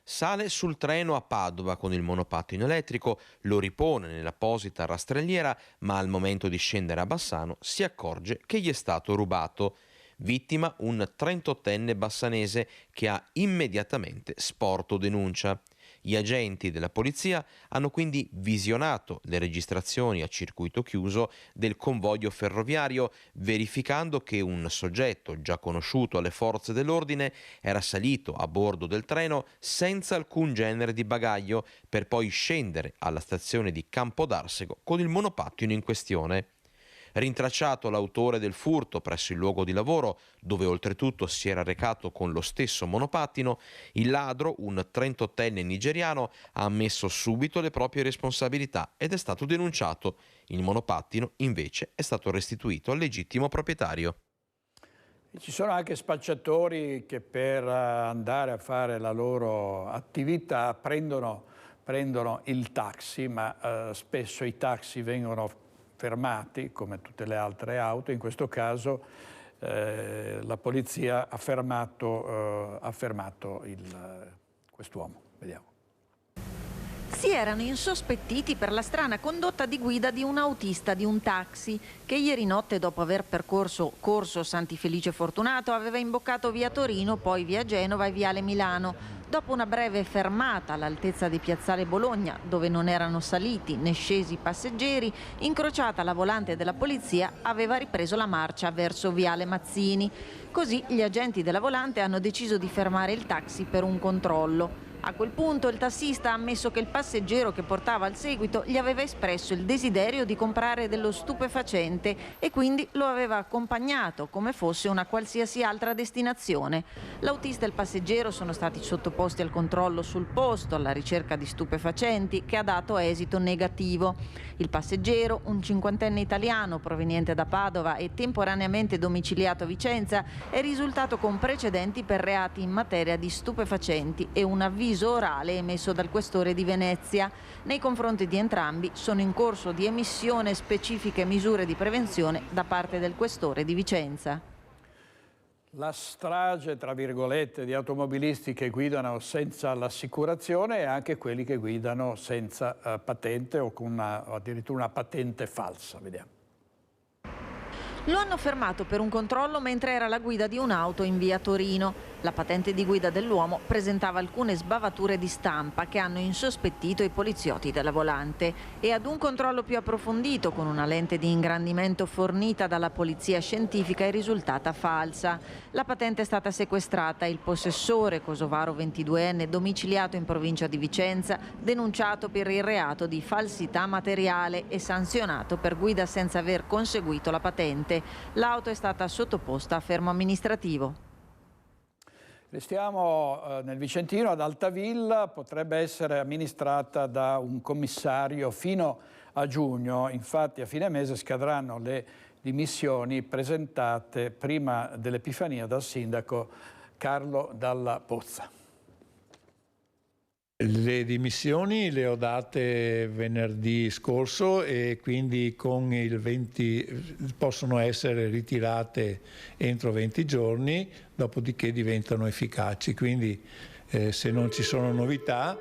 Sale sul treno a Padova con il monopattino elettrico, lo ripone nell'apposita rastrelliera, ma al momento di scendere a Bassano si accorge che gli è stato rubato. Vittima un 38enne bassanese che ha immediatamente sporto denuncia. Gli agenti della polizia hanno quindi visionato le registrazioni a circuito chiuso del convoglio ferroviario, verificando che un soggetto già conosciuto alle forze dell'ordine era salito a bordo del treno senza alcun genere di bagaglio per poi scendere alla stazione di Campodarsego con il monopattino in questione. Rintracciato l'autore del furto presso il luogo di lavoro, dove oltretutto si era recato con lo stesso monopattino, il ladro, un 38enne nigeriano, ha ammesso subito le proprie responsabilità ed è stato denunciato. Il monopattino invece è stato restituito al legittimo proprietario. Ci sono anche spacciatori che per andare a fare la loro attività prendono il taxi, ma spesso i taxi vengono fermati come tutte le altre auto. In questo caso la polizia ha fermato quest'uomo. Vediamo. Si erano insospettiti per la strana condotta di guida di un autista di un taxi che ieri notte, dopo aver percorso Corso Santi Felice Fortunato, aveva imboccato via Torino, poi via Genova e viale Milano. Dopo una breve fermata all'altezza di Piazzale Bologna, dove non erano saliti né scesi passeggeri, incrociata la volante della polizia, aveva ripreso la marcia verso viale Mazzini. Così gli agenti della volante hanno deciso di fermare il taxi per un controllo. A quel punto il tassista ha ammesso che il passeggero che portava al seguito gli aveva espresso il desiderio di comprare dello stupefacente e quindi lo aveva accompagnato come fosse una qualsiasi altra destinazione. L'autista e il passeggero sono stati sottoposti al controllo sul posto alla ricerca di stupefacenti che ha dato esito negativo. Il passeggero, un 50enne italiano proveniente da Padova e temporaneamente domiciliato a Vicenza, è risultato con precedenti per reati in materia di stupefacenti e un avviso orale emesso dal questore di Venezia. Nei confronti di entrambi sono in corso di emissione specifiche misure di prevenzione da parte del questore di Vicenza. La strage, tra virgolette, di automobilisti che guidano senza l'assicurazione e anche quelli che guidano senza patente o con addirittura una patente falsa. Vediamo. Lo hanno fermato per un controllo mentre era alla guida di un'auto in via Torino. La patente di guida dell'uomo presentava alcune sbavature di stampa che hanno insospettito i poliziotti della volante e ad un controllo più approfondito con una lente di ingrandimento fornita dalla polizia scientifica è risultata falsa. La patente è stata sequestrata e il possessore, kosovaro 22enne, domiciliato in provincia di Vicenza, denunciato per il reato di falsità materiale e sanzionato per guida senza aver conseguito la patente. L'auto è stata sottoposta a fermo amministrativo. Restiamo nel Vicentino, ad Altavilla, potrebbe essere amministrata da un commissario fino a giugno. Infatti a fine mese scadranno le dimissioni presentate prima dell'Epifania dal sindaco Carlo Dalla Pozza. Le dimissioni le ho date venerdì scorso e quindi con il 20 possono essere ritirate entro 20 giorni, dopodiché diventano efficaci. Quindi se non ci sono novità,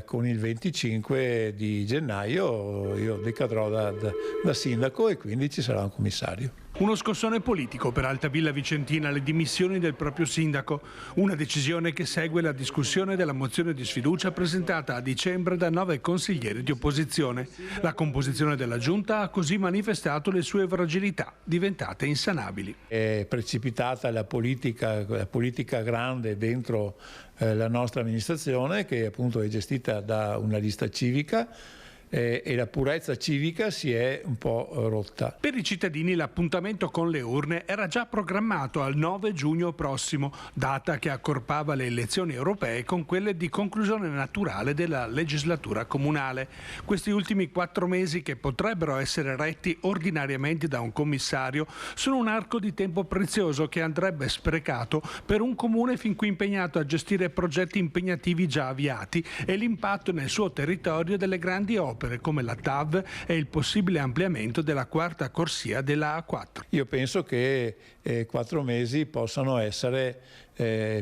con il 25 di gennaio io decadrò da sindaco e quindi ci sarà un commissario. Uno scossone politico per Altavilla Vicentina, le dimissioni del proprio sindaco. Una decisione che segue la discussione della mozione di sfiducia presentata a dicembre da 9 consiglieri di opposizione. La composizione della giunta ha così manifestato le sue fragilità, diventate insanabili. È precipitata la politica grande dentro la nostra amministrazione, che appunto è gestita da una lista civica, e la purezza civica si è un po' rotta. Per i cittadini l'appuntamento con le urne era già programmato al 9 giugno prossimo, data che accorpava le elezioni europee con quelle di conclusione naturale della legislatura comunale. Questi ultimi 4 mesi, che potrebbero essere retti ordinariamente da un commissario, sono un arco di tempo prezioso che andrebbe sprecato per un comune fin qui impegnato a gestire progetti impegnativi già avviati e l'impatto nel suo territorio delle grandi opere come la TAV e il possibile ampliamento della quarta corsia della A4. Io penso che 4 mesi possano essere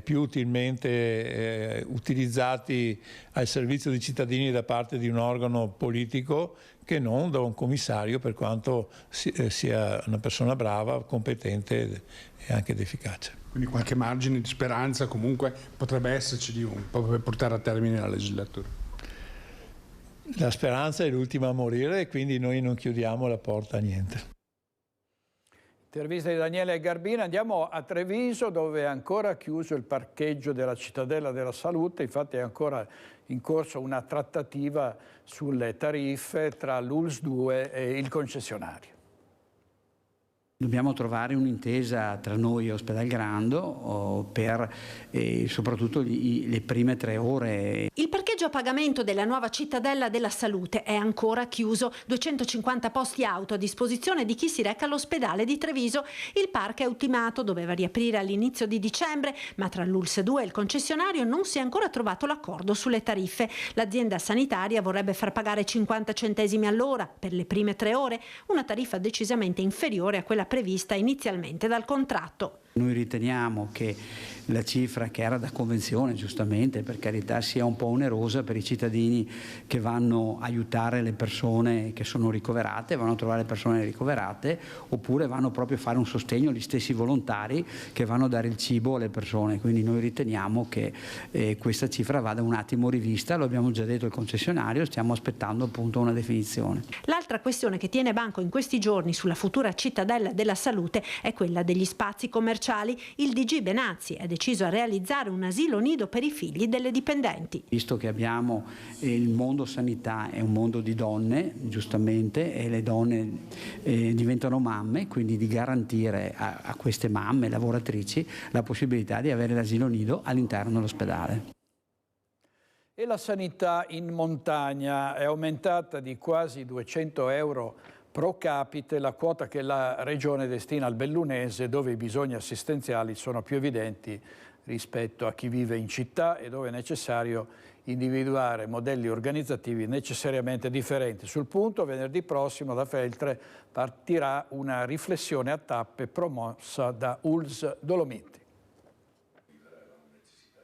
più utilmente utilizzati al servizio dei cittadini da parte di un organo politico che non da un commissario, per quanto sia una persona brava, competente e anche efficace. Quindi qualche margine di speranza comunque potrebbe esserci di un po' per portare a termine la legislatura. La speranza è l'ultima a morire e quindi noi non chiudiamo la porta a niente. Intervista di Daniele Garbina. Andiamo a Treviso, dove è ancora chiuso il parcheggio della Cittadella della Salute. Infatti è ancora in corso una trattativa sulle tariffe tra l'ULSS 2 e il concessionario. Dobbiamo trovare un'intesa tra noi e Ospedalgrando per soprattutto le prime 3 ore. Il parcheggio a pagamento della nuova Cittadella della Salute è ancora chiuso. 250 posti auto a disposizione di chi si reca all'ospedale di Treviso. Il parco è ultimato, doveva riaprire all'inizio di dicembre, ma tra l'ULSS 2 e il concessionario non si è ancora trovato l'accordo sulle tariffe. L'azienda sanitaria vorrebbe far pagare 50 centesimi all'ora per le prime 3 ore, una tariffa decisamente inferiore a quella prevista inizialmente dal contratto. Noi riteniamo che la cifra, che era da convenzione giustamente, per carità, sia un po' onerosa per i cittadini che vanno a aiutare le persone che sono ricoverate, vanno a trovare le persone ricoverate, oppure vanno proprio a fare un sostegno agli stessi volontari che vanno a dare il cibo alle persone. Quindi noi riteniamo che questa cifra vada un attimo rivista, lo abbiamo già detto al concessionario, stiamo aspettando appunto una definizione. L'altra questione che tiene banco in questi giorni sulla futura cittadella della salute è quella degli spazi commerciali. Il DG Benazzi è deciso a realizzare un asilo nido per i figli delle dipendenti. Visto che abbiamo il mondo sanità è un mondo di donne, giustamente, e le donne diventano mamme, quindi di garantire a queste mamme lavoratrici la possibilità di avere l'asilo nido all'interno dell'ospedale. E la sanità in montagna è aumentata di quasi 200 euro pro capite la quota che la Regione destina al Bellunese, dove i bisogni assistenziali sono più evidenti rispetto a chi vive in città e dove è necessario individuare modelli organizzativi necessariamente differenti. Sul punto, venerdì prossimo da Feltre partirà una riflessione a tappe promossa da ULSS Dolomiti.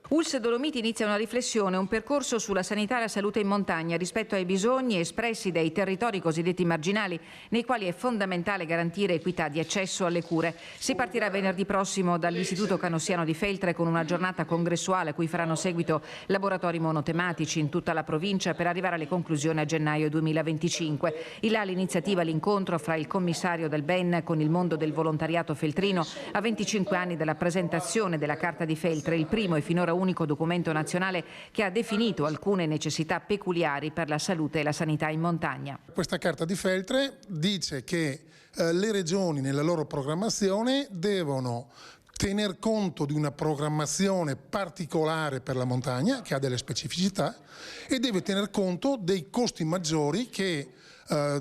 ULSS Dolomiti inizia una riflessione, un percorso sulla sanità e la salute in montagna rispetto ai bisogni espressi dai territori cosiddetti marginali, nei quali è fondamentale garantire equità di accesso alle cure. Si partirà venerdì prossimo dall'Istituto Canossiano di Feltre con una giornata congressuale a cui faranno seguito laboratori monotematici in tutta la provincia per arrivare alle conclusioni a gennaio 2025. Il là l'iniziativa, l'incontro fra il commissario del BEN con il mondo del volontariato feltrino a 25 anni dalla presentazione della Carta di Feltre, il primo e finora unico documento nazionale che ha definito alcune necessità peculiari per la salute e la sanità in montagna. Questa Carta di Feltre dice che le regioni nella loro programmazione devono tener conto di una programmazione particolare per la montagna che ha delle specificità e deve tener conto dei costi maggiori che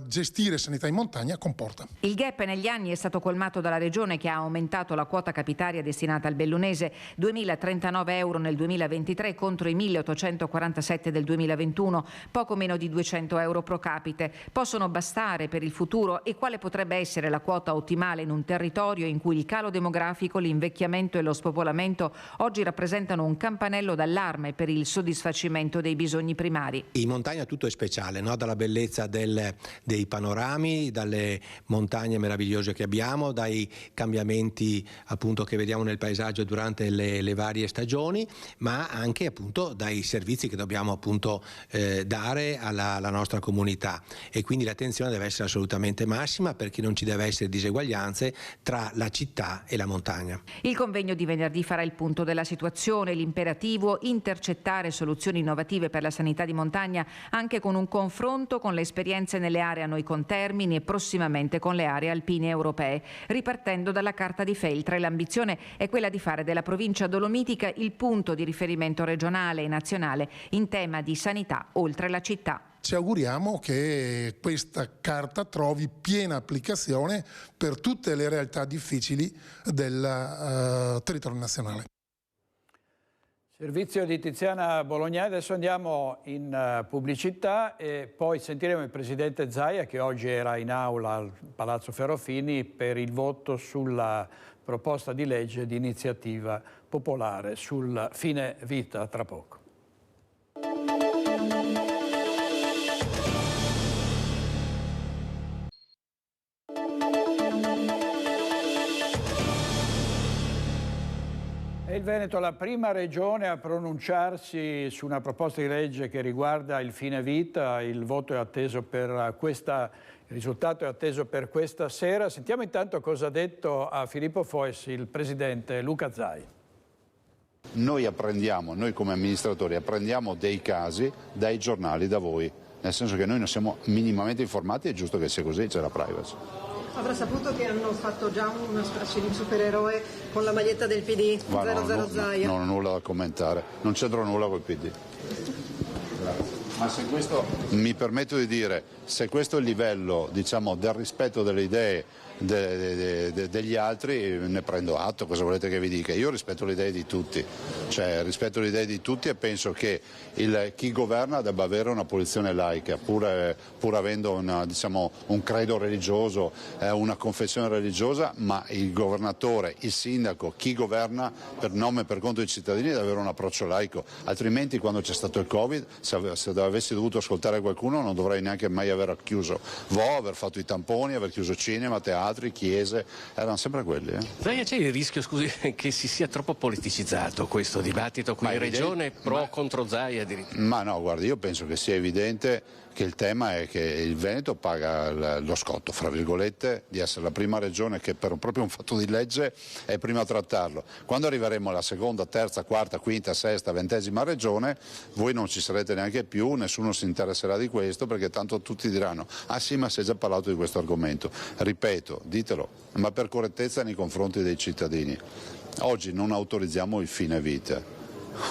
gestire sanità in montagna comporta. Il gap negli anni è stato colmato dalla Regione, che ha aumentato la quota capitaria destinata al Bellunese, 2.039 euro nel 2023 contro i 1.847 del 2021, poco meno di 200 euro pro capite. Possono bastare per il futuro? E quale potrebbe essere la quota ottimale in un territorio in cui il calo demografico, l'invecchiamento e lo spopolamento oggi rappresentano un campanello d'allarme per il soddisfacimento dei bisogni primari? In montagna tutto è speciale, no? Dalla bellezza dei panorami, dalle montagne meravigliose che abbiamo, dai cambiamenti appunto che vediamo nel paesaggio durante le varie stagioni, ma anche appunto dai servizi che dobbiamo appunto dare alla nostra comunità, e quindi l'attenzione deve essere assolutamente massima perché non ci deve essere diseguaglianze tra la città e la montagna. Il convegno di venerdì farà il punto della situazione, l'imperativo intercettare soluzioni innovative per la sanità di montagna, anche con un confronto con le esperienze nelle aree a noi contermini e prossimamente con le aree alpine europee. Ripartendo dalla Carta di Feltre, l'ambizione è quella di fare della provincia dolomitica il punto di riferimento regionale e nazionale in tema di sanità oltre la città. Ci auguriamo che questa carta trovi piena applicazione per tutte le realtà difficili del territorio nazionale. Servizio di Tiziana Bolognai. Adesso andiamo in pubblicità e poi sentiremo il Presidente Zaia, che oggi era in aula al Palazzo Ferrofini per il voto sulla proposta di legge di iniziativa popolare sul fine vita, tra poco. Il Veneto è la prima regione a pronunciarsi su una proposta di legge che riguarda il fine vita. Il voto è atteso per il risultato è atteso per questa sera. Sentiamo intanto cosa ha detto a Filippo Fois il presidente Luca Zai. Noi come amministratori apprendiamo dei casi dai giornali, da voi, nel senso che noi non siamo minimamente informati, è giusto che sia così, c'è la privacy. Avrà saputo che hanno fatto già una specie di supereroe con la maglietta del PD, 00 Zaia? Non ho nulla da commentare, non c'entro nulla col PD. Grazie. Ma se questo, mi permetto di dire, se questo è il livello, diciamo, del rispetto delle idee degli altri, ne prendo atto, cosa volete che vi dica? Io rispetto le idee di tutti, cioè rispetto le idee di tutti e penso che chi governa debba avere una posizione laica, pur avendo diciamo, un credo religioso, una confessione religiosa, ma il governatore, il sindaco, chi governa per nome e per conto dei cittadini deve avere un approccio laico, altrimenti quando c'è stato il Covid, se avessi dovuto ascoltare qualcuno non dovrei neanche mai aver chiuso aver fatto i tamponi, aver chiuso cinema, teatri, chiese, erano sempre quelli. Zaia, c'è il rischio, scusi, che si sia troppo politicizzato questo dibattito qui in regione, pro contro Zaia addirittura? Ma no, guardi, io penso che sia evidente che il tema è che il Veneto paga lo scotto, fra virgolette, di essere la prima regione che per proprio un fatto di legge è prima a trattarlo. Quando arriveremo alla seconda, terza, quarta, quinta, sesta, 20ª regione, voi non ci sarete neanche più, nessuno si interesserà di questo, perché tanto tutti diranno ah sì, ma si è già parlato di questo argomento. Ripeto, ditelo, ma per correttezza nei confronti dei cittadini. Oggi non autorizziamo il fine vita.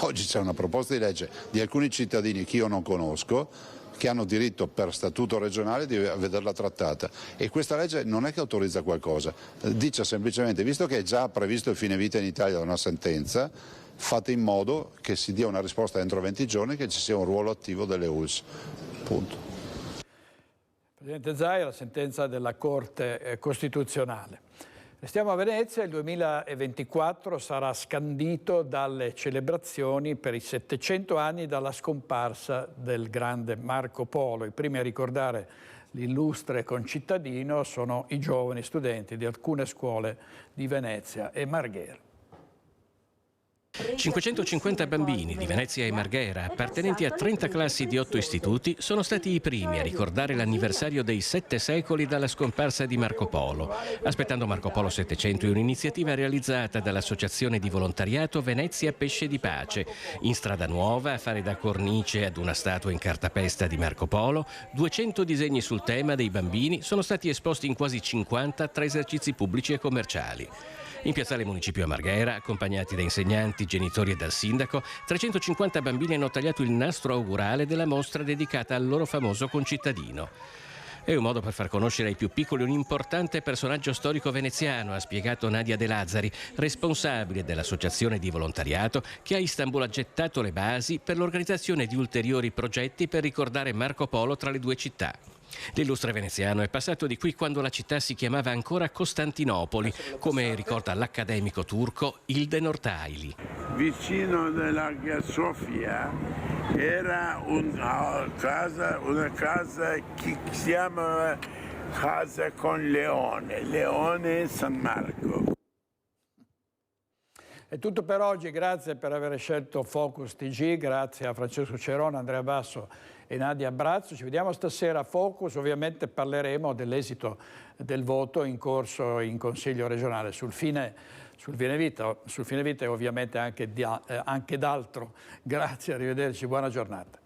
Oggi c'è una proposta di legge di alcuni cittadini che io non conosco, che hanno diritto per statuto regionale di vederla trattata, e questa legge non è che autorizza qualcosa, dice semplicemente, visto che è già previsto il fine vita in Italia da una sentenza, fate in modo che si dia una risposta entro 20 giorni, che ci sia un ruolo attivo delle ULSS. Punto. Presidente Zaia, la sentenza della Corte Costituzionale. Restiamo a Venezia, il 2024 sarà scandito dalle celebrazioni per i 700 anni dalla scomparsa del grande Marco Polo. I primi a ricordare l'illustre concittadino sono i giovani studenti di alcune scuole di Venezia e Marghera. 550 bambini di Venezia e Marghera, appartenenti a 30 classi di 8 istituti, sono stati i primi a ricordare l'anniversario dei 7 secoli dalla scomparsa di Marco Polo. Aspettando Marco Polo 700 è un'iniziativa realizzata dall'Associazione di Volontariato Venezia Pesce di Pace. In Strada Nuova, a fare da cornice ad una statua in cartapesta di Marco Polo, 200 disegni sul tema dei bambini sono stati esposti in quasi 50 tra esercizi pubblici e commerciali. In Piazzale Municipio a Marghera, accompagnati da insegnanti, genitori e dal sindaco, 350 bambini hanno tagliato il nastro augurale della mostra dedicata al loro famoso concittadino. È un modo per far conoscere ai più piccoli un importante personaggio storico veneziano, ha spiegato Nadia De Lazzari, responsabile dell'associazione di volontariato che a Istanbul ha gettato le basi per l'organizzazione di ulteriori progetti per ricordare Marco Polo tra le due città. L'illustre veneziano è passato di qui quando la città si chiamava ancora Costantinopoli, come ricorda l'accademico turco Ilden Ortaili. Vicino dell'Hagia Sofia era una casa che si chiamava Casa con Leone San Marco. È tutto per oggi, grazie per aver scelto Focus TG, grazie a Francesco Cerone, Andrea Basso e Nadia Brazzo. Ci vediamo stasera a Focus, ovviamente parleremo dell'esito del voto in corso in Consiglio regionale sul fine vita e ovviamente anche d'altro. Grazie, arrivederci, buona giornata.